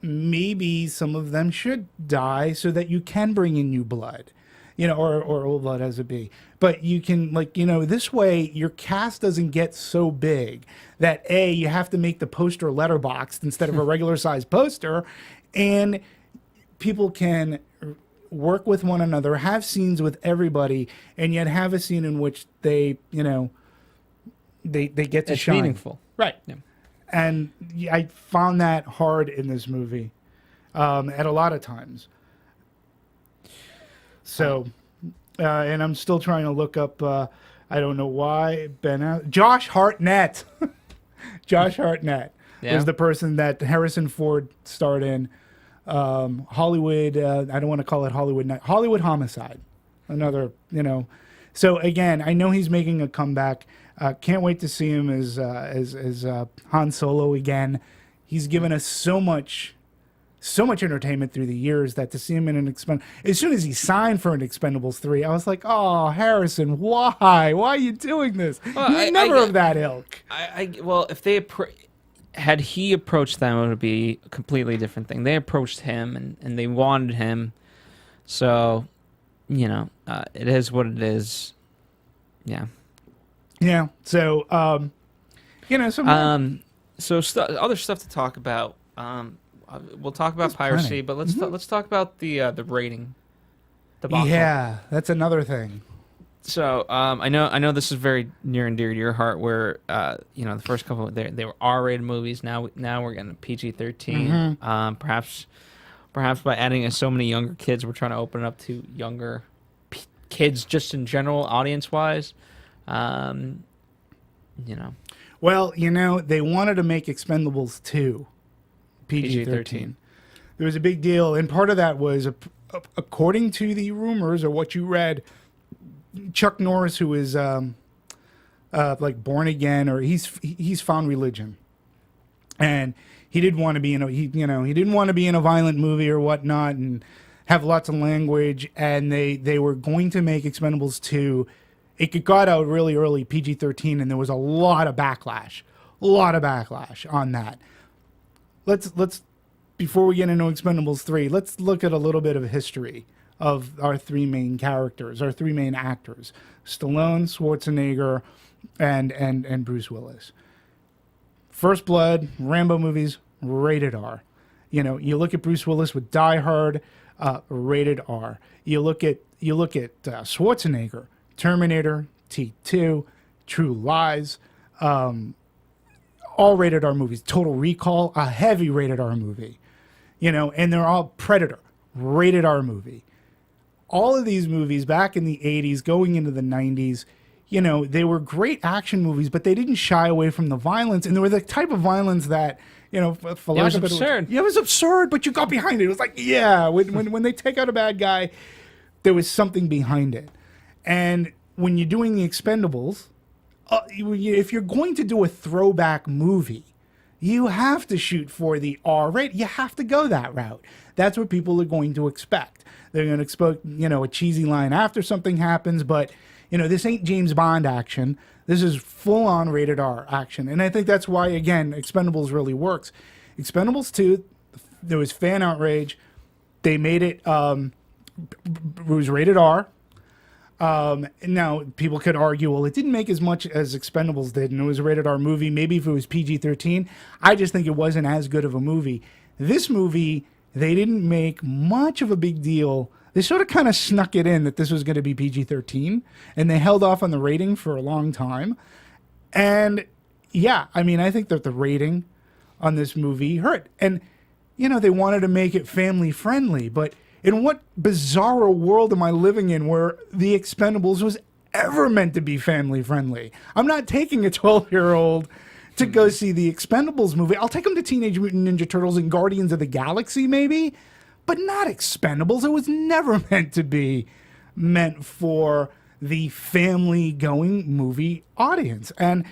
maybe some of them should die so that you can bring in new blood. Or old blood as it be. But you can, this way, your cast doesn't get so big that, A, you have to make the poster letterboxed instead of a regular-sized poster, and people can work with one another, have scenes with everybody, and yet have a scene in which they get to shine. It's meaningful. Right. Yeah. And I found that hard in this movie at a lot of times. So, and I'm still trying to look up, I don't know why, Josh Hartnett. Josh Hartnett was the person that Harrison Ford starred in. Hollywood, I don't want to call it Hollywood Homicide. Another, So, again, I know he's making a comeback. Can't wait to see him as Han Solo again. He's given us so much entertainment through the years that to see him in an as soon as he signed for an Expendables 3, I was like, oh, Harrison, why are you doing this? Well, You're never of that ilk. Well, if they had he approached them, it would be a completely different thing. They approached him and they wanted him, so it is what it is. Yeah. Yeah. So some other stuff to talk about. We'll talk about piracy, but let's talk about the rating. Yeah, that's another thing. So I know this is very near and dear to your heart. Where the first couple they were R-rated movies. Now we're getting PG-13. Perhaps by adding in so many younger kids, we're trying to open it up to younger kids just in general, audience wise. Well, they wanted to make Expendables 2 PG-13. There was a big deal, and part of that was, according to the rumors or what you read, Chuck Norris, who is born again, or he's found religion, and he didn't want to be he didn't want to be in a violent movie or whatnot, and have lots of language, and they were going to make Expendables 2. It got out really early, PG-13, and there was a lot of backlash on that. Let's before we get into Expendables 3, let's look at a little bit of history of our three main characters, our three main actors: Stallone, Schwarzenegger, and Bruce Willis. First Blood, Rambo movies, rated R. You look at Bruce Willis with Die Hard, rated R. You look at Schwarzenegger, Terminator, T2, True Lies, all rated R movies. Total Recall, a heavy rated R movie. And they're all Predator, rated R movie. All of these movies back in the 80s, going into the 90s, you know, they were great action movies, but they didn't shy away from the violence. And they were the type of violence that, you know, for It was absurd. Yeah, it was absurd, but you got behind it. It was like, yeah, when they take out a bad guy, there was something behind it. And when you're doing the Expendables, if you're going to do a throwback movie, you have to shoot for the R rate. You have to go that route. That's what people are going to expect. They're going to expect, you know, a cheesy line after something happens, but, you know, this ain't James Bond action. This is full-on rated R action. And I think that's why, again, Expendables really works. Expendables 2, there was fan outrage. They made it, it was rated R. Now, people could argue, well, it didn't make as much as Expendables did, and it was a rated R movie. Maybe if it was PG-13, I just think it wasn't as good of a movie. This movie, they didn't make much of a big deal. They sort of kind of snuck it in that this was going to be PG-13, and they held off on the rating for a long time. And, yeah, I mean, I think that the rating on this movie hurt. And, you know, they wanted to make it family-friendly, but in what bizarre world am I living in where The Expendables was ever meant to be family-friendly? I'm not taking a 12-year-old to go see The Expendables movie. I'll take them to Teenage Mutant Ninja Turtles and Guardians of the Galaxy, maybe, but not Expendables. It was never meant for the family-going movie audience. And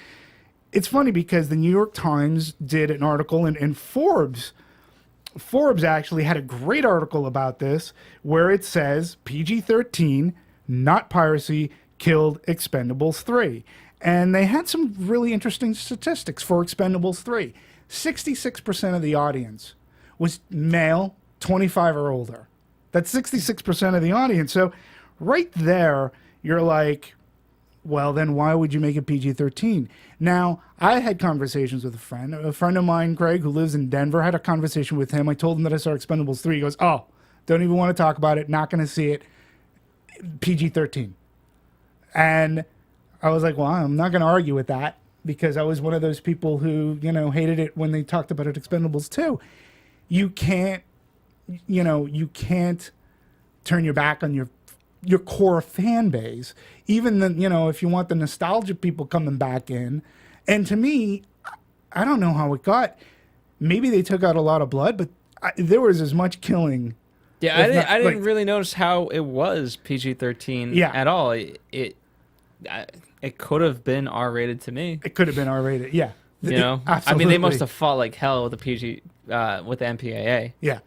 it's funny because the New York Times did an article, and Forbes actually had a great article about this where it says PG-13, not piracy, killed Expendables 3. And they had some really interesting statistics for Expendables 3. 66% of the audience was male, 25 or older. That's 66% of the audience. So right there, you're like, well, then why would you make it PG-13? Now, I had conversations with a friend. A friend of mine, Greg, who lives in Denver, had a conversation with him. I told him that I saw Expendables 3. He goes, oh, don't even want to talk about it. Not going to see it. PG-13. And I was like, well, I'm not going to argue with that because I was one of those people who, you know, hated it when they talked about it Expendables 2. You can't turn your back on your core fan base, even the, you know, if you want the nostalgia people coming back in. And to me, I don't know how it got. Maybe they took out a lot of blood, but there was as much killing. Yeah, I didn't really notice how it was PG-13 at all. It could have been R-rated to me. It could have been R-rated, yeah. You know, absolutely. I mean, they must have fought like hell with the PG, with the MPAA. Yeah,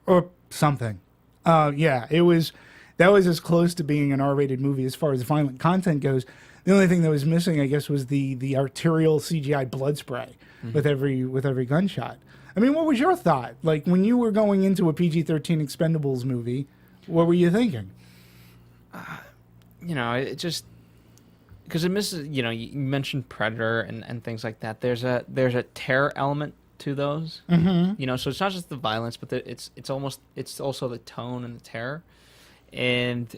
or something. Yeah, that was as close to being an R-rated movie as far as violent content goes. The only thing that was missing, I guess, was the arterial CGI blood spray with every gunshot. I mean, what was your thought? Like, when you were going into a PG-13 Expendables movie, what were you thinking? You know, it just... Because it misses, you know, you mentioned Predator and things like that. There's a terror element to those. Mm-hmm. You know, so it's not just the violence, but it's also the tone and the terror. And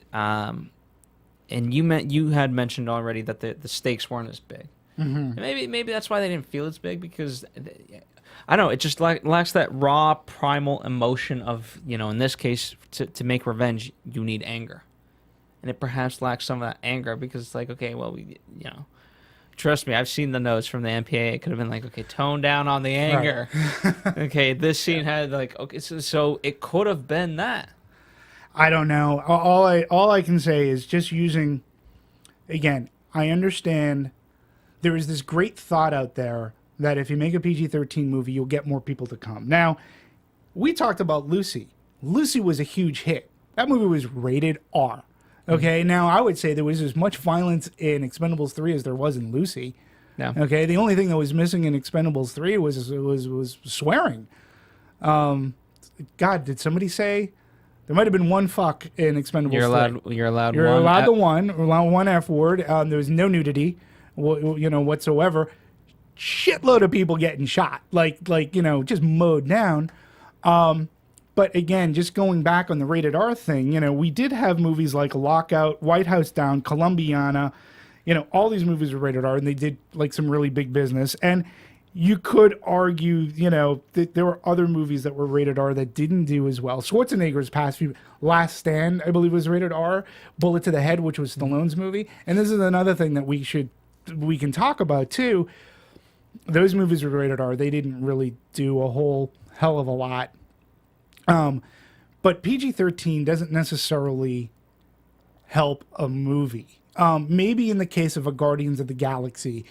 you had mentioned already that the stakes weren't as big. Mm-hmm. Maybe that's why they didn't feel as big, because I don't know, it just lacks that raw primal emotion of, you know, in this case, to make revenge you need anger, and it perhaps lacks some of that anger because it's like, okay, well, you know, trust me, I've seen the notes from the MPA. It could have been like, okay, tone down on the anger. Right. Okay, this scene had like, okay, so it could have been that. I don't know. All I can say is just using, again, I understand there is this great thought out there that if you make a PG-13 movie, you'll get more people to come. Now, we talked about Lucy. Lucy was a huge hit. That movie was rated R. Okay, now I would say there was as much violence in Expendables 3 as there was in Lucy. Yeah. Okay, the only thing that was missing in Expendables 3 was swearing. God, did somebody say... There might have been one fuck in Expendables 3. You're allowed one F word. There was no nudity, you know, whatsoever. Shitload of people getting shot, like you know, just mowed down. But again, just going back on the rated R thing, you know, we did have movies like Lockout, White House Down, Columbiana. You know, all these movies were rated R, and they did like some really big business. And you could argue, that there were other movies that were rated R that didn't do as well. Schwarzenegger's past few, Last Stand, I believe, was rated R. Bullet to the Head, which was Stallone's movie. And this is another thing that we can talk about too. Those movies were rated R. They didn't really do a whole hell of a lot. But PG-13 doesn't necessarily help a movie. Maybe in the case of a Guardians of the Galaxy,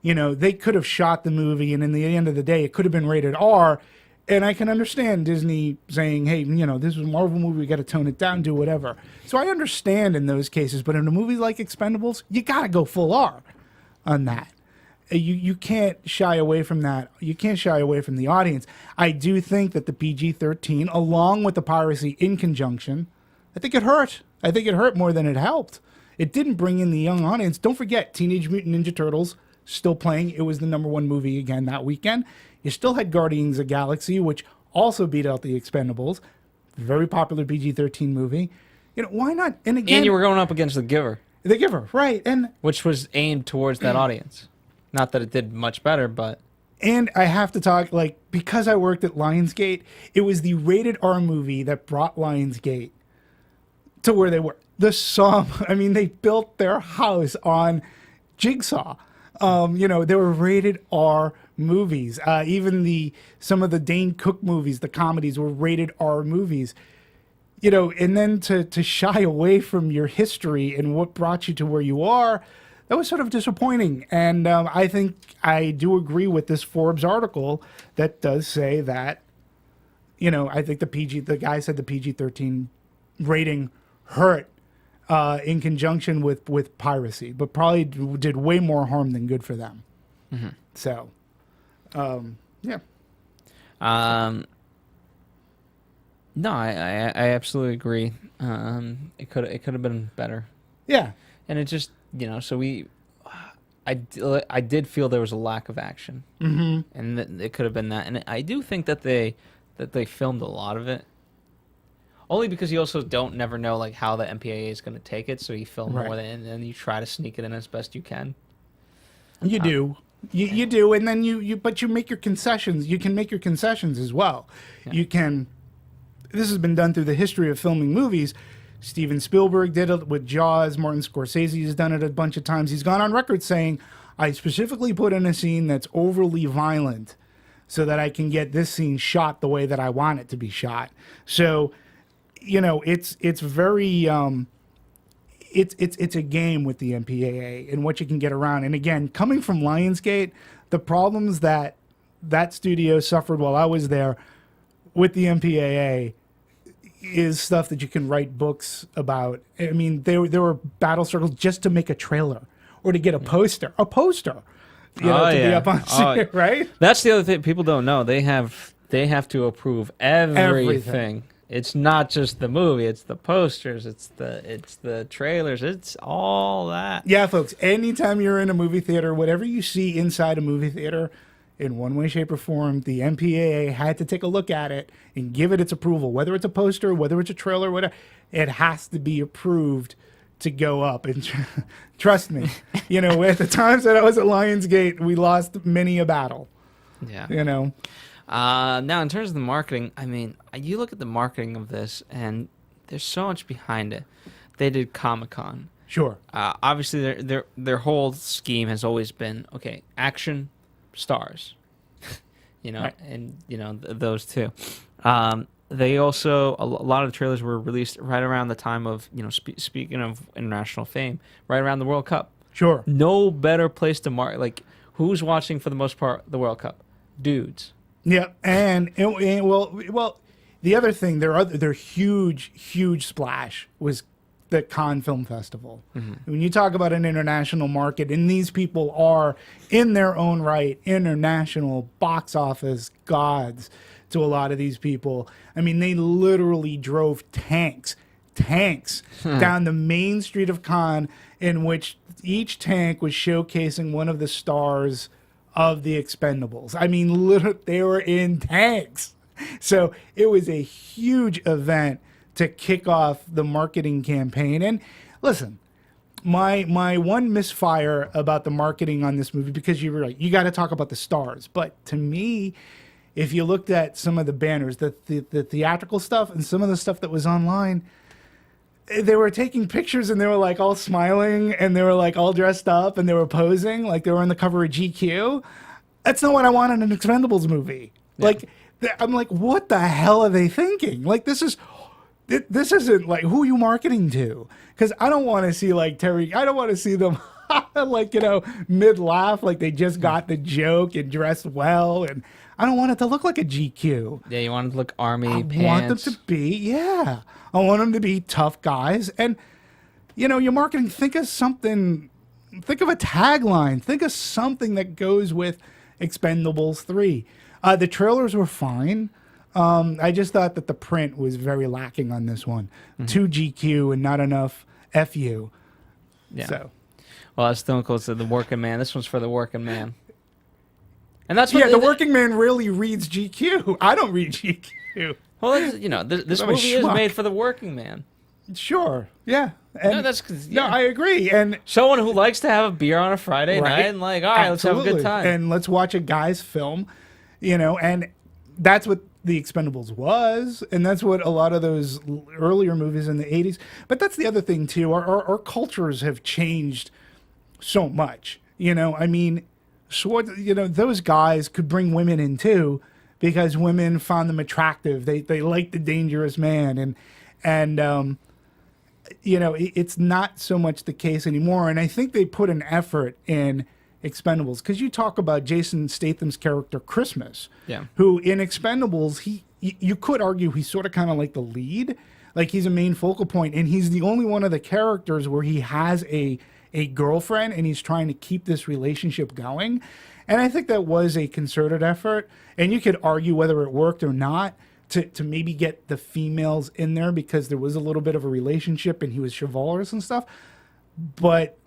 they could have shot the movie, and in the end of the day, it could have been rated R. And I can understand Disney saying, hey, this is a Marvel movie, we got to tone it down, do whatever. So I understand in those cases, but in a movie like Expendables, you got to go full R on that. You can't shy away from that. You can't shy away from the audience. I do think that the PG-13, along with the piracy in conjunction, I think it hurt. I think it hurt more than it helped. It didn't bring in the young audience. Don't forget, Teenage Mutant Ninja Turtles still playing. It was the #1 movie again that weekend. You still had Guardians of the Galaxy, which also beat out the Expendables. Very popular PG-13 movie. Why not? And again, And you were going up against The Giver. The Giver, right? And which was aimed towards that audience. Not that it did much better, but... And I have to talk, because I worked at Lionsgate, it was the rated R movie that brought Lionsgate to where they were. They built their house on Jigsaw. They were rated R movies. Even some of the Dane Cook movies, the comedies, were rated R movies. And then to shy away from your history and what brought you to where you are, that was sort of disappointing. And I think I do agree with this Forbes article that does say that, I think the guy said the PG-13 rating hurt in conjunction with piracy, but probably did way more harm than good for them. Mm-hmm. So, yeah. No, I absolutely agree. It could have been better. Yeah. And it just, so I did feel there was a lack of action. Mm-hmm. And it could have been that. And I do think that they filmed a lot of it. Only because you also never know how the MPAA is going to take it, so you film more and then you try to sneak it in as best you can. You do. You do, and then but you make your concessions. You can make your concessions as well. Yeah. You can. This has been done through the history of filming movies. Steven Spielberg did it with Jaws. Martin Scorsese has done it a bunch of times. He's gone on record saying, I specifically put in a scene that's overly violent so that I can get this scene shot the way that I want it to be shot. So, it's very, it's a game with the MPAA and what you can get around. And again, coming from Lionsgate, the problems that studio suffered while I was there with the MPAA is stuff that you can write books about. I mean, there were battle circles just to make a trailer or to get a poster. To be up on screen, right? That's the other thing people don't know. They have to approve everything. It's not just the movie, it's the posters, it's the trailers, it's all that. Yeah, folks, anytime you're in a movie theater, whatever you see inside a movie theater, in one way, shape, or form, the MPAA had to take a look at it and give it its approval. Whether it's a poster, whether it's a trailer, whatever, it has to be approved to go up. And trust me, at the times that I was at Lionsgate, we lost many a battle. Yeah. Now, in terms of the marketing, you look at the marketing of this, and there's so much behind it. They did Comic-Con. Sure. Obviously, their whole scheme has always been, okay, action, stars, right. And those two. They also a lot of the trailers were released right around the time of speaking of international fame, right around the World Cup. Sure. No better place to mark. Who's watching for the most part the World Cup? Dudes. Yeah, and well, the other thing, their huge splash was the Cannes Film Festival. Mm-hmm. When you talk about an international market, and these people are, in their own right, international box office gods to a lot of these people. They literally drove tanks down the main street of Cannes, in which each tank was showcasing one of the stars of the Expendables. Literally, they were in tanks. So it was a huge event to kick off the marketing campaign. And listen, my one misfire about the marketing on this movie, because you were right, you got to talk about the stars. But to me, if you looked at some of the banners, the theatrical stuff and some of the stuff that was online, they were taking pictures and they were like all smiling and they were like all dressed up and they were posing like they were on the cover of GQ. That's not what I want in an Expendables movie. Yeah. Like, I'm like, what the hell are they thinking? Like, this isn't like, who are you marketing to? Because I don't want to see like Terry. I don't want to see them like, mid laugh like they just got the joke and dressed well. And I don't want it to look like a GQ. Yeah, you want it to look army pants. I want them to be, yeah. I want them to be tough guys. And, your marketing, think of something, think of a tagline. Think of something that goes with Expendables 3. The trailers were fine. I just thought that the print was very lacking on this one. Mm-hmm. Too GQ and not enough FU. Yeah. So. Well, as Stone Cold said, the working man. This one's for the working man. And that's what the working man really reads GQ. I don't read GQ. Well, this movie is made for the working man. Sure. Yeah. And no, I agree. And someone who likes to have a beer on a Friday night and like, all right, absolutely. Let's have a good time. And let's watch a guy's film, and that's what The Expendables was, and that's what a lot of those earlier movies in the 80s. But that's the other thing too. Our cultures have changed so much. I mean, those guys could bring women in too, because women found them attractive. They liked the dangerous man, and it's not so much the case anymore. And I think they put an effort in Expendables, because you talk about Jason Statham's character Christmas, who in Expendables you could argue he's sort of kind of like the lead, like he's a main focal point, and he's the only one of the characters where he has a girlfriend and he's trying to keep this relationship going. And I think that was a concerted effort, and you could argue whether it worked or not to maybe get the females in there because there was a little bit of a relationship and he was chivalrous and stuff. But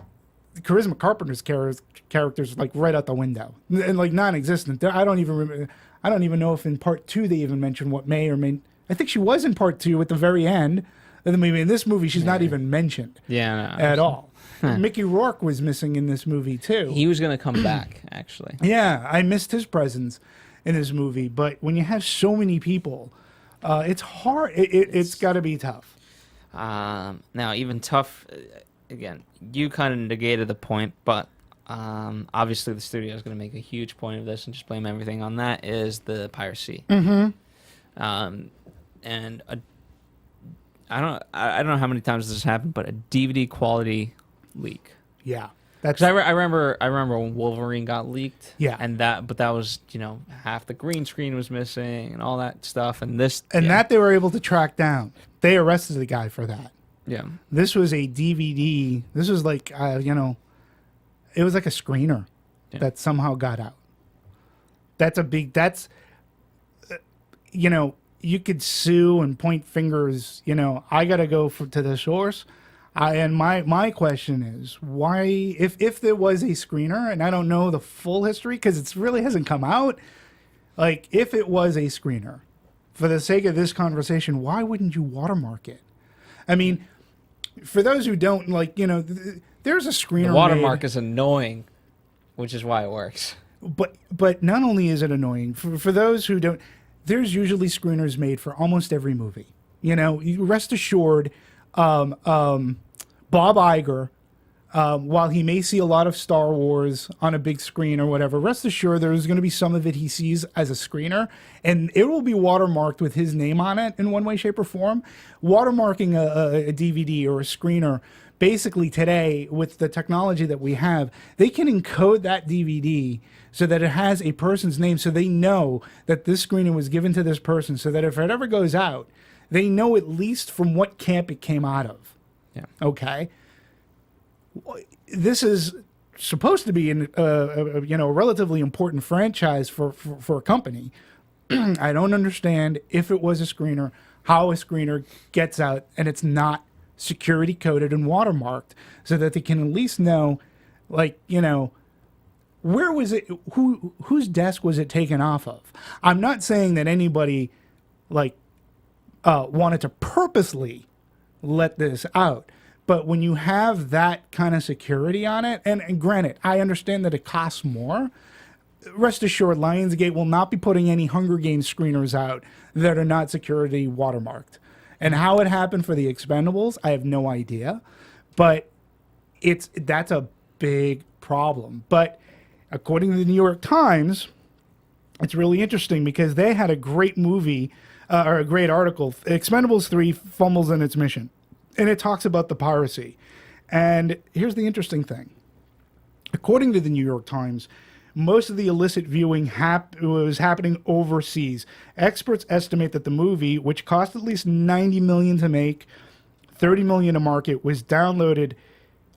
Charisma Carpenter's character's like right out the window and like non-existent. I don't even know if in part 2 they even mentioned what may or may. I think she was in part 2 at the very end of the movie. In this movie, she's not even mentioned. At all. Mickey Rourke was missing in this movie too. He was going to come back, actually. Yeah, I missed his presence in this movie. But when you have so many people, it's hard. It's got to be tough. Now, even tough. Again, you kind of negated the point, but obviously the studio is going to make a huge point of this and just blame everything on that. Is the piracy? Mm-hmm. And I don't know how many times this has happened, but a DVD quality leak. Yeah, that's. I remember when Wolverine got leaked. Yeah, but that was half the green screen was missing and all that stuff, and that they were able to track down. They arrested the guy for that. Yeah, this was a DVD. This was like it was like a screener that somehow got out. That's a big. That's you could sue and point fingers. I got to go to the source. And my question is why, if there was a screener, and I don't know the full history because it really hasn't come out. Like, if it was a screener, for the sake of this conversation, why wouldn't you watermark it? I mean, for those who don't there's a screener. The watermark is annoying, which is why it works. But not only is it annoying for those who don't, there's usually screeners made for almost every movie. Rest assured. Bob Iger, while he may see a lot of Star Wars on a big screen or whatever, rest assured there's going to be some of it he sees as a screener, and it will be watermarked with his name on it in one way, shape, or form. Watermarking a DVD or a screener, basically today, with the technology that we have, they can encode that DVD so that it has a person's name, so they know that this screener was given to this person, so that if it ever goes out, they know at least from what camp it came out of. Yeah. Okay. This is supposed to be a relatively important franchise for a company. I don't understand, if it was a screener, how a screener gets out and it's not security coded and watermarked, so that they can at least know, where was it? Whose desk was it taken off of? I'm not saying that anybody wanted to purposely let this out, But when you have that kind of security on it, and granted, I understand that it costs more. Rest assured, Lionsgate will not be putting any Hunger Games screeners out that are not security watermarked. And how it happened for the Expendables, I have no idea. But that's a big problem. But according to the New York Times, it's really interesting because they had a great movie or a great article. Expendables 3 fumbles in its mission. And it talks about the piracy. And here's the interesting thing. According to the New York Times, most of the illicit viewing was happening overseas. Experts estimate that the movie, which cost at least $90 million to make, $30 million to market, was downloaded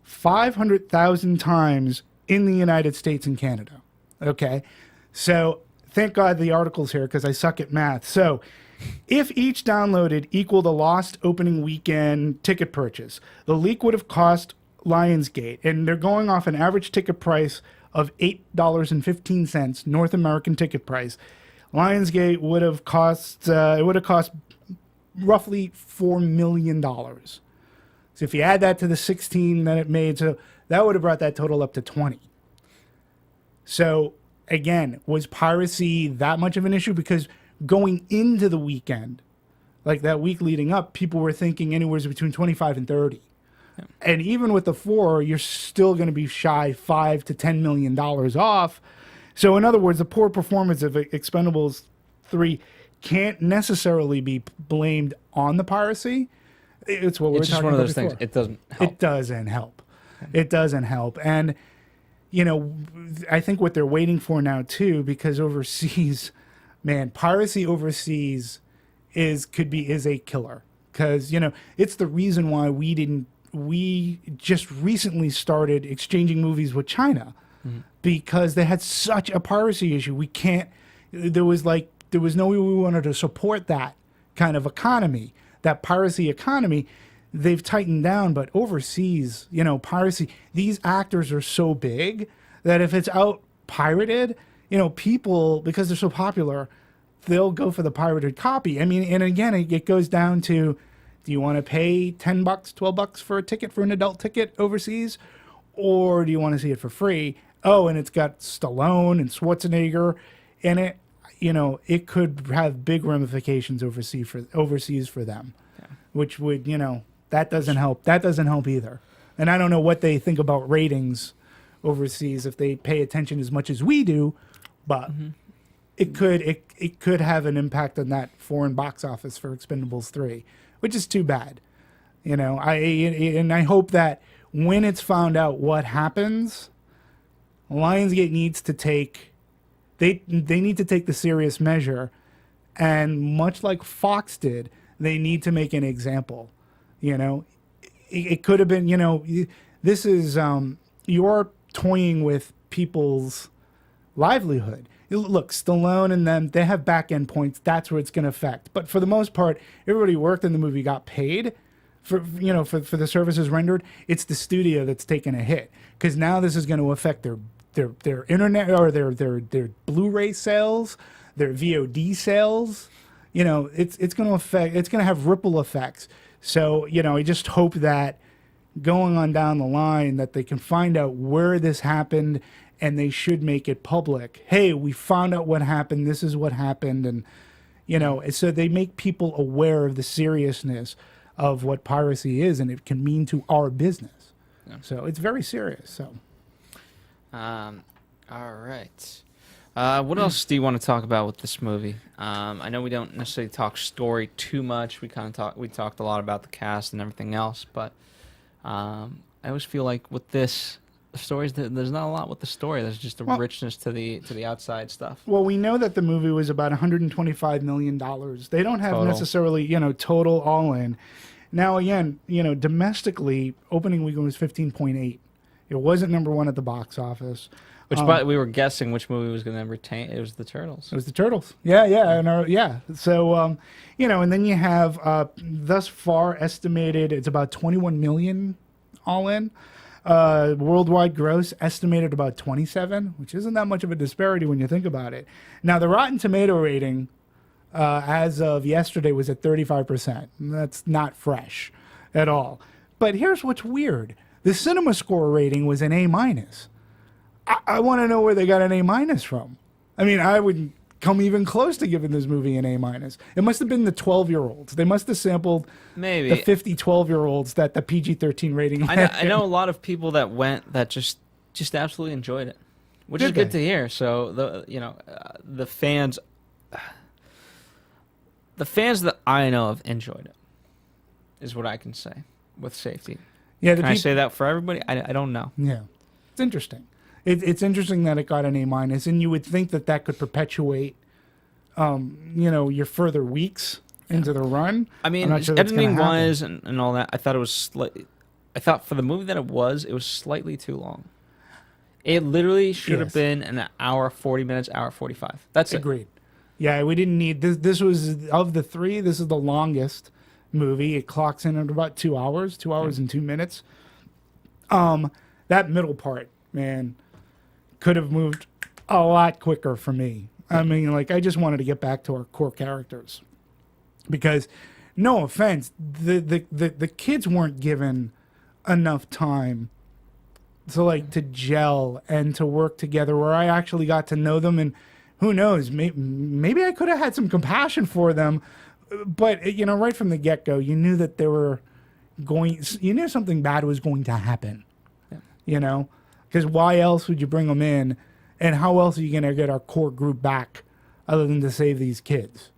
500,000 times in the United States and Canada. Okay? So thank God the article's here because I suck at math. So if each downloaded equaled a lost opening weekend ticket purchase, the leak would have cost Lionsgate, and they're going off an average ticket price of $8.15 North American ticket price. Lionsgate would have cost roughly $4 million. So if you add that to the 16 that it made, so that would have brought that total up to 20. So again, was piracy that much of an issue? Because going into the weekend, like that week leading up, people were thinking anywhere between 25 and 30. And even with the 4, you're still going to be shy $5 to $10 million off. So in other words, the poor performance of Expendables 3 can't necessarily be blamed on the piracy. It's what we're It's just talking one of about those before. things. It doesn't help. It doesn't help. It doesn't help. And, you know, I think what they're waiting for now, too, because overseas, man, piracy overseas is a killer. Because, you know, it's the reason why we just recently started exchanging movies with China because they had such a piracy issue. There was no way we wanted to support that kind of economy, that piracy economy. They've tightened down, but overseas, you know, piracy, these actors are so big that if it's out pirated, you know, people, because they're so popular, they'll go for the pirated copy. I mean, and again, it goes down to, do you want to pay $10, $12 for a ticket, for an adult ticket overseas? Or do you want to see it for free? Oh, and it's got Stallone and Schwarzenegger in it. You know, it could have big ramifications overseas for them, which would, you know, that doesn't help. That doesn't help either. And I don't know what they think about ratings overseas, if they pay attention as much as we do, but it could have an impact on that foreign box office for Expendables 3. Which is too bad, you know. I hope that when it's found out what happens, Lionsgate needs to take they need to take the serious measure, and much like Fox did, they need to make an example. You know, it could have been, you know, this is you're toying with people's livelihood. Look, Stallone and them, they have back end points. That's where it's going to affect. But for the most part, everybody who worked in the movie got paid for, you know, for the services rendered. It's the studio that's taken a hit, because now this is going to affect their internet or their Blu-ray sales, their VOD sales. You know, it's going to have ripple effects. So, you know, I just hope that going on down the line that they can find out where this happened, and they should make it public. Hey, we found out what happened. This is what happened. And, you know, so they make people aware of the seriousness of what piracy is and it can mean to our business. Yeah. So it's very serious. So, all right. What else do you want to talk about with this movie? I know we don't necessarily talk story too much. We talked a lot about the cast and everything else, but I always feel like with this, the stories, there's not a lot with the story. There's just a richness to the outside stuff. Well, we know that the movie was about $125 million. They don't have necessarily, you know, total all in. Now, again, you know, domestically, opening weekend was 15.8. It wasn't number one at the box office. Which, but we were guessing which movie was going to retain. It was the Turtles. It was the Turtles. Yeah. So, you know, and then you have thus far estimated it's about 21 million all in. Worldwide gross estimated about 27, which isn't that much of a disparity when you think about it. Now, the Rotten Tomato rating as of yesterday was at 35%. That's not fresh at all. But here's what's weird. The cinema score rating was an A minus. I want to know where they got an A minus from. I mean, I wouldn't come even close to giving this movie an A minus. It must have been the 12-year-olds. They must have sampled Maybe the 50 12-year-olds that the PG-13 rating. I know a lot of people that went that just absolutely enjoyed it, which is good to hear. So the fans that I know of enjoyed it, is what I can say with safety. Yeah, can I say that for everybody? I don't know. Yeah, it's interesting. It's interesting that it got an A minus, and you would think that could perpetuate, your further weeks into the run. I mean, sure editing wise and all that, I thought it was I thought for the movie that it was slightly too long. It literally should have been an hour 40 minutes, hour 45. That's it. Agreed. Yeah, we didn't need this. This was, of the three, this is the longest movie. It clocks in at about 2 hours, 2 hours and 2 minutes. That middle part, man, could have moved a lot quicker for me. I mean, I just wanted to get back to our core characters, because, no offense, the kids weren't given enough time to gel and to work together, where I actually got to know them. And who knows, maybe I could have had some compassion for them, but right from the get-go, you knew that you knew something bad was going to happen. Because why else would you bring them in, and how else are you going to get our core group back other than to save these kids?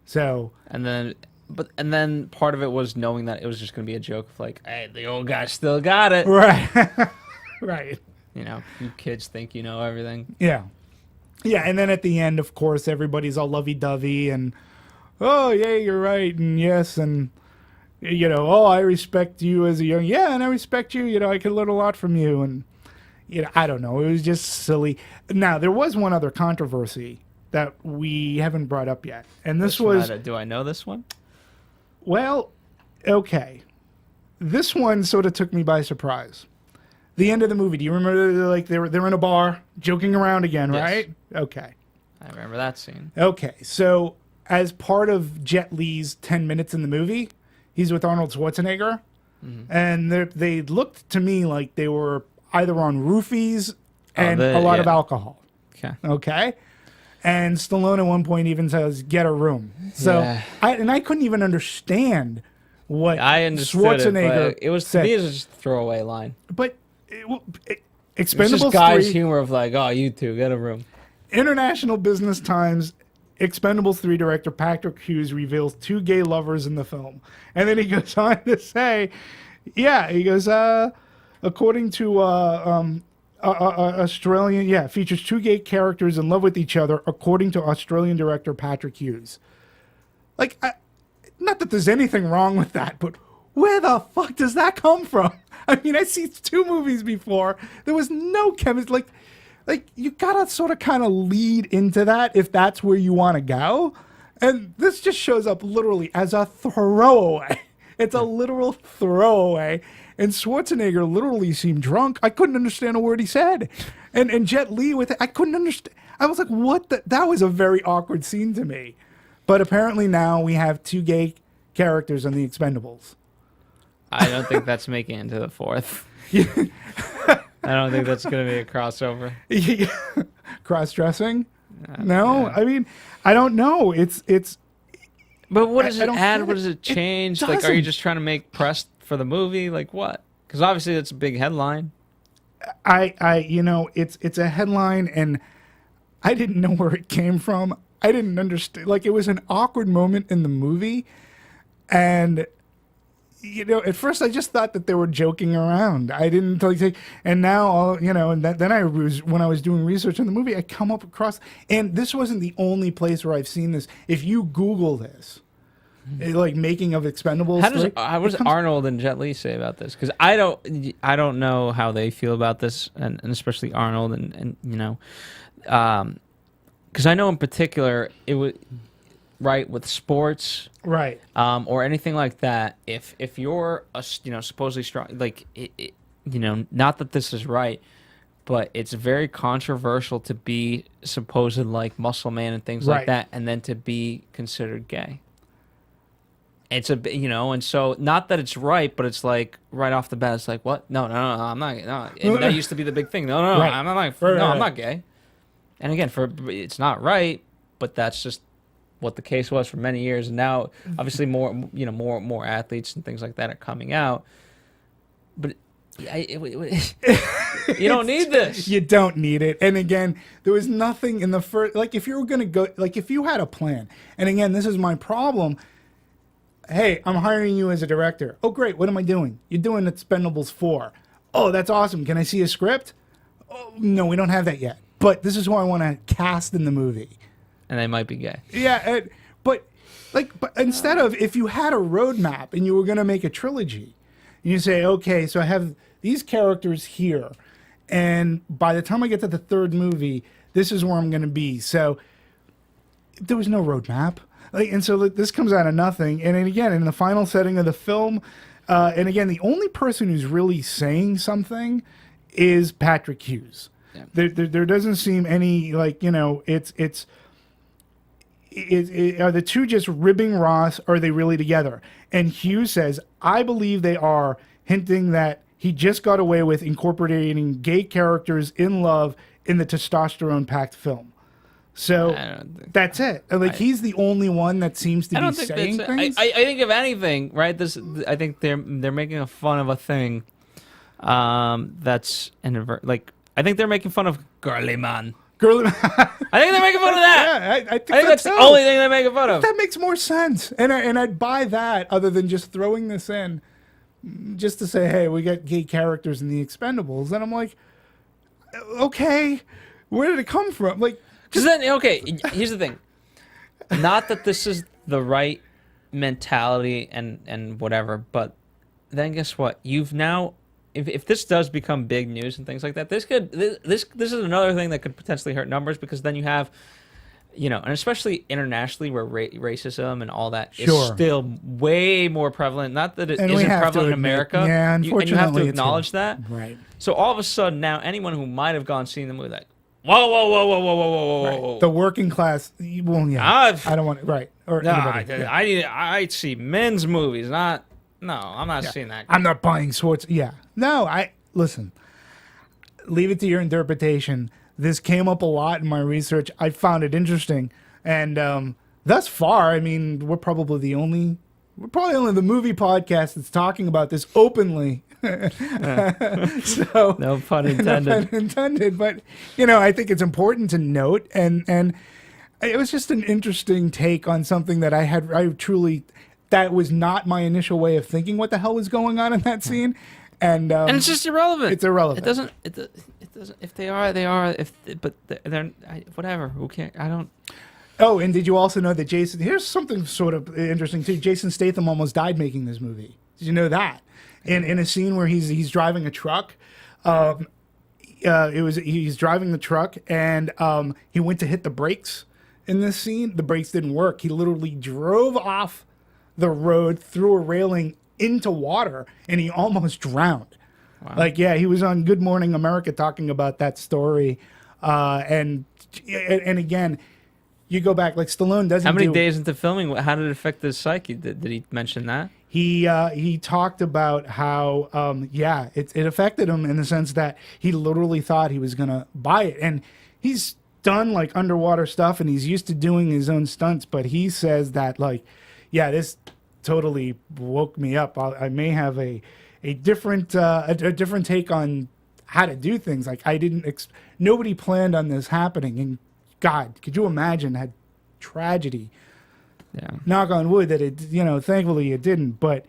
So and then part of it was knowing that it was just going to be a joke of hey, the old guy still got it, right. Right. You kids think you know everything. Yeah, and then at the end, of course, everybody's all lovey-dovey and, oh yeah, you're right, and yes, and oh, I respect you as a young, and I respect you. I can learn a lot from you, and I don't know. It was just silly. Now, there was one other controversy that we haven't brought up yet, and this was. Do I know this one? Well, okay. This one sort of took me by surprise. The end of the movie. Do you remember? They're in a bar, joking around again, Yes. right? Okay. I remember that scene. Okay, so as part of Jet Li's 10 minutes in the movie, he's with Arnold Schwarzenegger, and they looked to me like they were either on roofies and a lot of alcohol. Okay? And Stallone at one point even says, "Get a room." So I couldn't even understand what I understood Schwarzenegger it was said. to me, it was just a throwaway line. But It's Expendables just guys' 3, humor of oh, you two, get a room. International Business Times, Expendables 3 director Patrick Hughes reveals 2 gay lovers in the film. And then he goes on to say, he goes, according to Australian, features 2 gay characters in love with each other, according to Australian director Patrick Hughes. Not that there's anything wrong with that, but where the fuck does that come from? I mean, I see 2 movies before. There was no chemistry. You gotta sort of kind of lead into that if that's where you want to go. And this just shows up literally as a throwaway. It's a literal throwaway. And Schwarzenegger literally seemed drunk. I couldn't understand a word he said. And Jet Li with it, I couldn't understand. I was like, what? That was a very awkward scene to me. But apparently now we have 2 gay characters in the Expendables. I don't think that's making it into the 4th. I don't think that's going to be a crossover. Cross-dressing? No, I mean, I don't know. It's. But what does it add? What does it change? Are you just trying to make press for the movie? What? Because obviously it's a big headline. It's a headline, and I didn't know where it came from. I didn't understand. It was an awkward moment in the movie, and at first I just thought that they were joking around. I didn't and now and then when I was doing research on the movie, I come up across, and this wasn't the only place where I've seen this. If you Google this, making of Expendables, how does Arnold and Jet Li say about this? Because I don't know how they feel about this, and especially Arnold, and because I know in particular it would. Right, with sports, right, or anything like that. If you're supposedly strong, not that this is right, but it's very controversial to be supposed muscle man and things like that, and then to be considered gay. It's and so not that it's right, but it's like right off the bat, it's like, what? No, I'm not. No, and that used to be the big thing. No, Right. I'm not. Right, No, right, I'm not gay. And again, it's not right, but that's just what the case was for many years. And now, obviously, more athletes and things like that are coming out. But you don't need this. You don't need it. And again, there was nothing in the first. Like, if you were gonna go, like, if you had a plan. And again, this is my problem. Hey, I'm hiring you as a director. Oh, great. What am I doing? You're doing Expendables 4. Oh, that's awesome. Can I see a script? Oh, no, we don't have that yet. But this is who I want to cast in the movie. And they might be gay. Yeah, but instead of, if you had a roadmap and you were going to make a trilogy, you say, okay, so I have these characters here, and by the time I get to the third movie, this is where I'm going to be. So there was no roadmap. And so this comes out of nothing. And then again, in the final setting of the film, and again, the only person who's really saying something is Patrick Hughes. Yeah. There doesn't seem any, like, are the two just ribbing Ross, or are they really together? And Hughes says, I believe they are, hinting that he just got away with incorporating gay characters in love in the testosterone-packed film. So that's it. Like, he's the only one that seems to be saying things. I think if anything, right? I think they're making a fun of a thing. That's like, I think they're making fun of girly man. Girly. I think they're making fun of that. Yeah, I think that's the only thing they're making fun of. That makes more sense, and I'd buy that, other than just throwing this in, just to say, hey, we got gay characters in the Expendables, and I'm like, okay, where did it come from? Like. Because then, okay, here's the thing. Not that this is the right mentality and whatever, but then guess what? You've now, if this does become big news and things like that, this is another thing that could potentially hurt numbers, because then you have, and especially internationally, where racism and all that is still way more prevalent. Not that it isn't prevalent in America. Yeah, unfortunately, and you have to acknowledge that. Right. So all of a sudden now, anyone who might have gone seeing the movie, like, whoa. Right. The working class. Well, yeah. I don't want it. Right. Or I see men's movies. I'm not seeing that. I'm not buying swords. Yeah. No, listen. Leave it to your interpretation. This came up a lot in my research. I found it interesting. And thus far, I mean, we're probably the only movie podcast that's talking about this openly. So no pun intended. No pun intended. But I think it's important to note, and it was just an interesting take on something that that was not my initial way of thinking what the hell was going on in that scene, and it's just irrelevant. It's irrelevant. It doesn't. If they are, they are. But they're whatever. Who cares? I don't. Oh, and did you also know that Jason? Here's something sort of interesting too. Jason Statham almost died making this movie. Did you know that? In a scene where he's driving a truck, he's driving the truck, and he went to hit the brakes. In this scene, the brakes didn't work. He literally drove off the road, through a railing into water, and he almost drowned. Wow. Like, yeah, he was on Good Morning America talking about that story, and again. You go back, like Stallone doesn't. How many days into filming? How did it affect his psyche? Did he mention that? He talked about how it affected him in the sense that he literally thought he was gonna buy it, and he's done like underwater stuff and he's used to doing his own stunts, but he says that this totally woke me up. I may have a different take on how to do things. Like nobody planned on this happening, and God, could you imagine that tragedy? Yeah. Knock on wood that it, thankfully it didn't. But,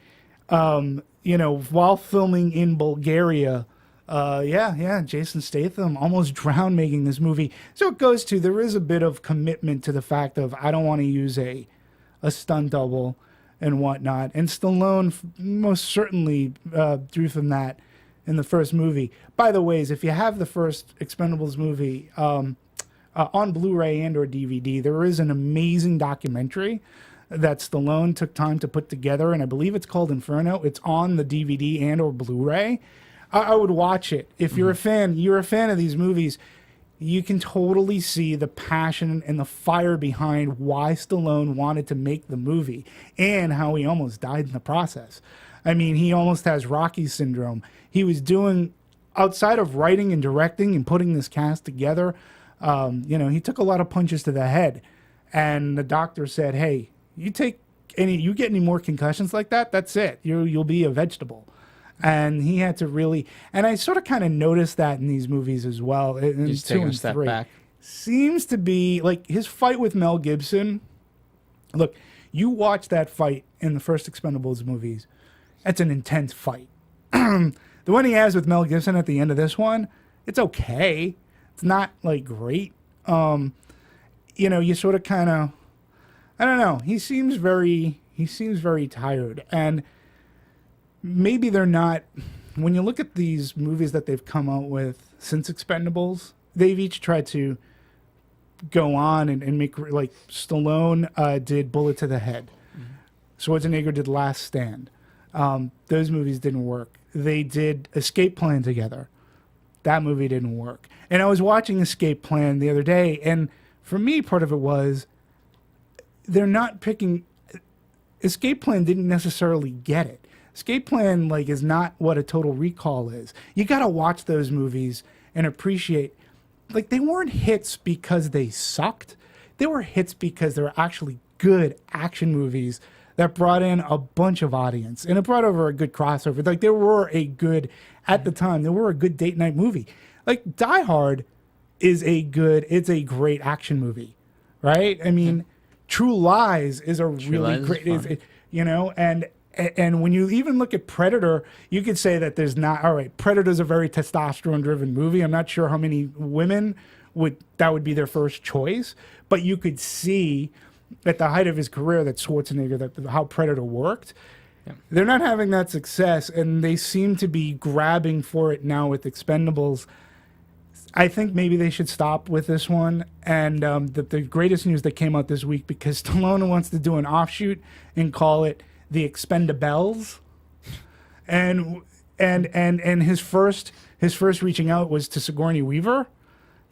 while filming in Bulgaria, Jason Statham almost drowned making this movie. So it goes to, there is a bit of commitment to the fact of, I don't want to use a stunt double and whatnot. And Stallone most certainly drew from that in the first movie. By the way, if you have the first Expendables movie, on Blu-ray and or DVD, there is an amazing documentary that Stallone took time to put together, and I believe it's called Inferno. It's on the DVD and or Blu-ray. I would watch it. If you're a fan of these movies, you can totally see the passion and the fire behind why Stallone wanted to make the movie and how he almost died in the process. I mean, he almost has Rocky syndrome. He was doing, outside of writing and directing and putting this cast together, he took a lot of punches to the head. And the doctor said, hey, you get any more concussions like that, that's it. You'll be a vegetable. And he had to really, and I sort of kind of noticed that in these movies as well. He's taking a step back. Seems to be like his fight with Mel Gibson. Look, you watch that fight in the first Expendables movies. It's an intense fight. The one he has with Mel Gibson at the end of this one, it's okay. It's not like great. You sort of kind of, I don't know. He seems very tired, and maybe they're not. When you look at these movies that they've come out with since Expendables, they've each tried to go on and make, like, Stallone did Bullet to the Head. Schwarzenegger did Last Stand. Those movies didn't work. They did Escape Plan together. That movie didn't work. And I was watching Escape Plan the other day, and for me, part of it was they're not picking. Escape Plan didn't necessarily get it. Escape Plan, like, is not what a Total Recall is. You got to watch those movies and appreciate, like, they weren't hits because they sucked. They were hits because they were actually good action movies that brought in a bunch of audience, and it brought over a good crossover. Like, at the time, they were a good date night movie. Like, Die Hard it's a great action movie, right? I mean, True Lies is a really great, and when you even look at Predator, you could say that there's not, all right, Predator's a very testosterone-driven movie. I'm not sure how many women that would be their first choice, but you could see at the height of his career that Schwarzenegger, how Predator worked. Yeah. They're not having that success, and they seem to be grabbing for it now with Expendables. I think maybe they should stop with this one. And the greatest news that came out this week, because Stallone wants to do an offshoot and call it the Expendables, and his first reaching out was to Sigourney Weaver,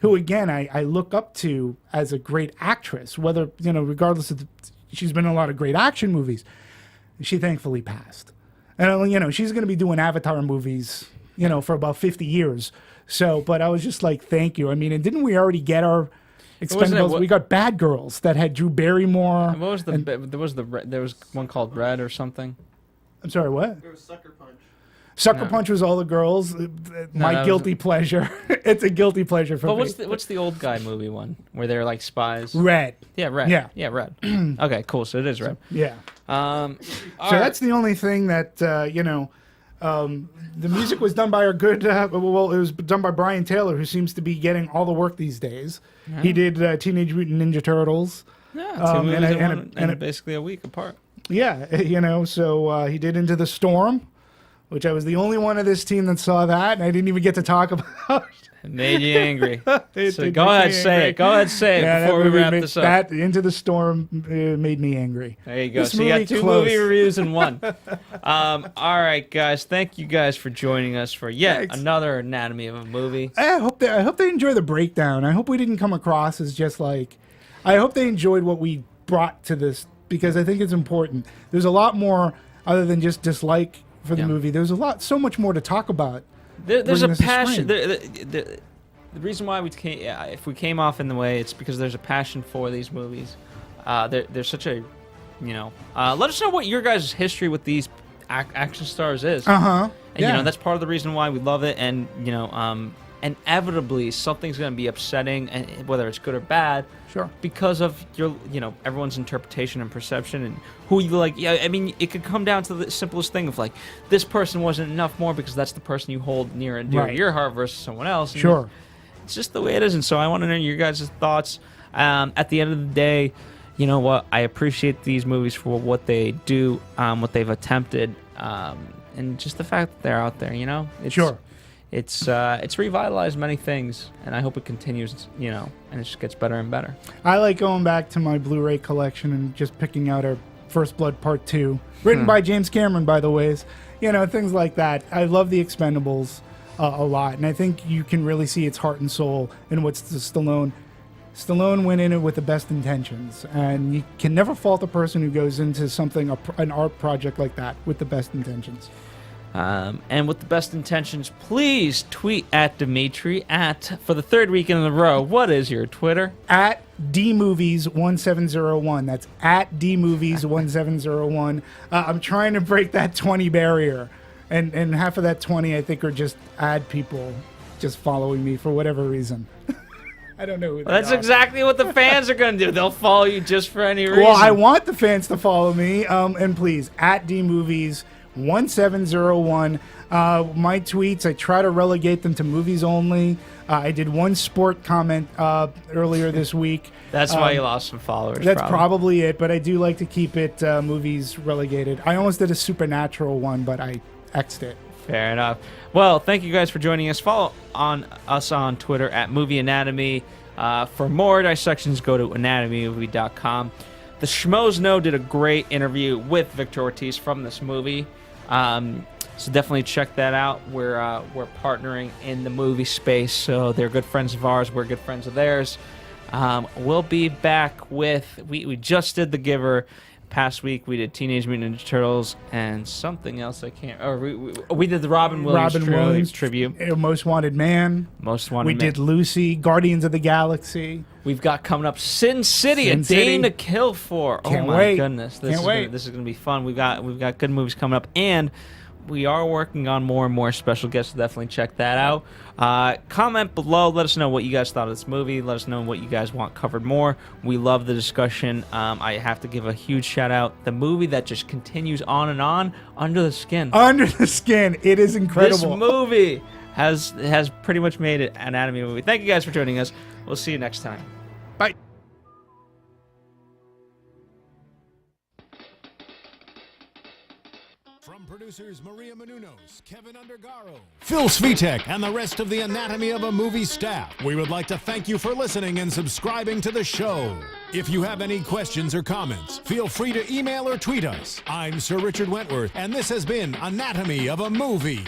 who again I look up to as a great actress. Whether regardless of she's been in a lot of great action movies. She thankfully passed, and she's going to be doing Avatar movies, for about 50 years. So, but I was just like, thank you. I mean, and didn't we already get our Expendables? We got Bad Girls that had Drew Barrymore. What was there was one called Red or something. I'm sorry, what? There was Sucker Punch. Sucker Punch was all the girls. My guilty pleasure. It's a guilty pleasure for me. But what's the old guy movie one where they're like spies? Red. Yeah, Red. Yeah, Red. Okay, cool. So it is Red. Yeah. So that's the only thing that the music was done by our good. It was done by Brian Taylor, who seems to be getting all the work these days. Yeah. He did Teenage Mutant Ninja Turtles. Yeah, two movies and basically a week apart. Yeah, so he did Into the Storm, which I was the only one of this team that saw that, and I didn't even get to talk about. It made you angry. So go ahead, say it. Go ahead, say it before we wrap this up. That Into the Storm made me angry. There you go. So you got two movie reviews in one. All right, guys. Thank you guys for joining us for another Anatomy of a Movie. I hope they enjoy the breakdown. I hope we didn't come across as just like. I hope they enjoyed what we brought to this, because I think it's important. There's a lot more other than just dislike for the movie. There's so much more to talk about. There's a passion. The reason why if we came off in the way, it's because there's a passion for these movies. There's such a, let us know what your guys' history with these action stars is. And that's part of the reason why we love it. And inevitably something's going to be upsetting, and whether it's good or bad. Sure. Because of everyone's interpretation and perception and who you like. Yeah, I mean, it could come down to the simplest thing of like, this person wasn't enough more because that's the person you hold near and dear to your heart versus someone else. And sure. It's just the way it is. And so I want to know your guys' thoughts. At the end of the day, you know what? I appreciate these movies for what they do, what they've attempted, and just the fact that they're out there, Sure. It's revitalized many things, and I hope it continues, and it just gets better and better. I like going back to my Blu-ray collection and just picking out our First Blood Part 2, written by James Cameron, by the way. Things like that. I love the Expendables. a lot, and I think you can really see its heart and soul in what's the Stallone. Stallone went in it with the best intentions, and you can never fault a person who goes into something, an art project like that, with the best intentions. And with the best intentions, please tweet at Dimitri for the third weekend in a row. What is your Twitter? At DMovies1701. That's at DMovies1701. I'm trying to break that 20 barrier, and half of that 20 I think are just ad people just following me for whatever reason. I don't know who they That's are. exactly what the fans are going to do. They'll follow you just for any reason. Well, I want the fans to follow me, and please, at DMovies1701. My tweets, I try to relegate them to movies only. I did one sport comment earlier this week. That's why you lost some followers. That's probably it, but I do like to keep it movies relegated. I almost did a supernatural one, but I X'd it. Fair enough. Well, thank you guys for joining us. Follow us on Twitter at Movie Anatomy. For more dissections, go to anatomymovie.com. The Schmoes Know did a great interview with Victor Ortiz from this movie. So definitely check that out. We're partnering in the movie space, so they're good friends of ours. We're good friends of theirs. We'll be back with... We just did The Giver. Past week we did Teenage Mutant Ninja Turtles and something else I can't... Or we did the Robin Williams tribute. Most Wanted Man. Most Wanted We Man. did Lucy, Guardians of the Galaxy. We've got coming up Sin City, Sin A City. Dame to Kill For. Can't Oh my wait. goodness. Can't wait. This is going to be fun. We've got good movies coming up, and we are working on more and more special guests, so definitely check that out. Comment below. Let us know what you guys thought of this movie. Let us know what you guys want covered more. We love the discussion. I have to give a huge shout out. The movie that just continues on and on, Under the Skin. Under the Skin. It is incredible. This movie has pretty much made it an anatomy movie. Thank you guys for joining us. We'll see you next time. Bye. From producers Maria Menounos, Kevin Undergaro, Phil Svitek, and the rest of the Anatomy of a Movie staff, we would like to thank you for listening and subscribing to the show. If you have any questions or comments, feel free to email or tweet us. I'm Sir Richard Wentworth, and this has been Anatomy of a Movie.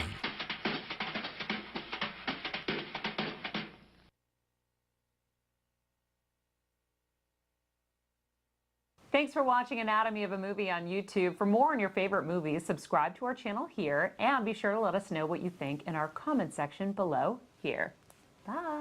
Thanks for watching Anatomy of a Movie on YouTube. For more on your favorite movies, subscribe to our channel here, and be sure to let us know what you think in our comment section below here. Bye.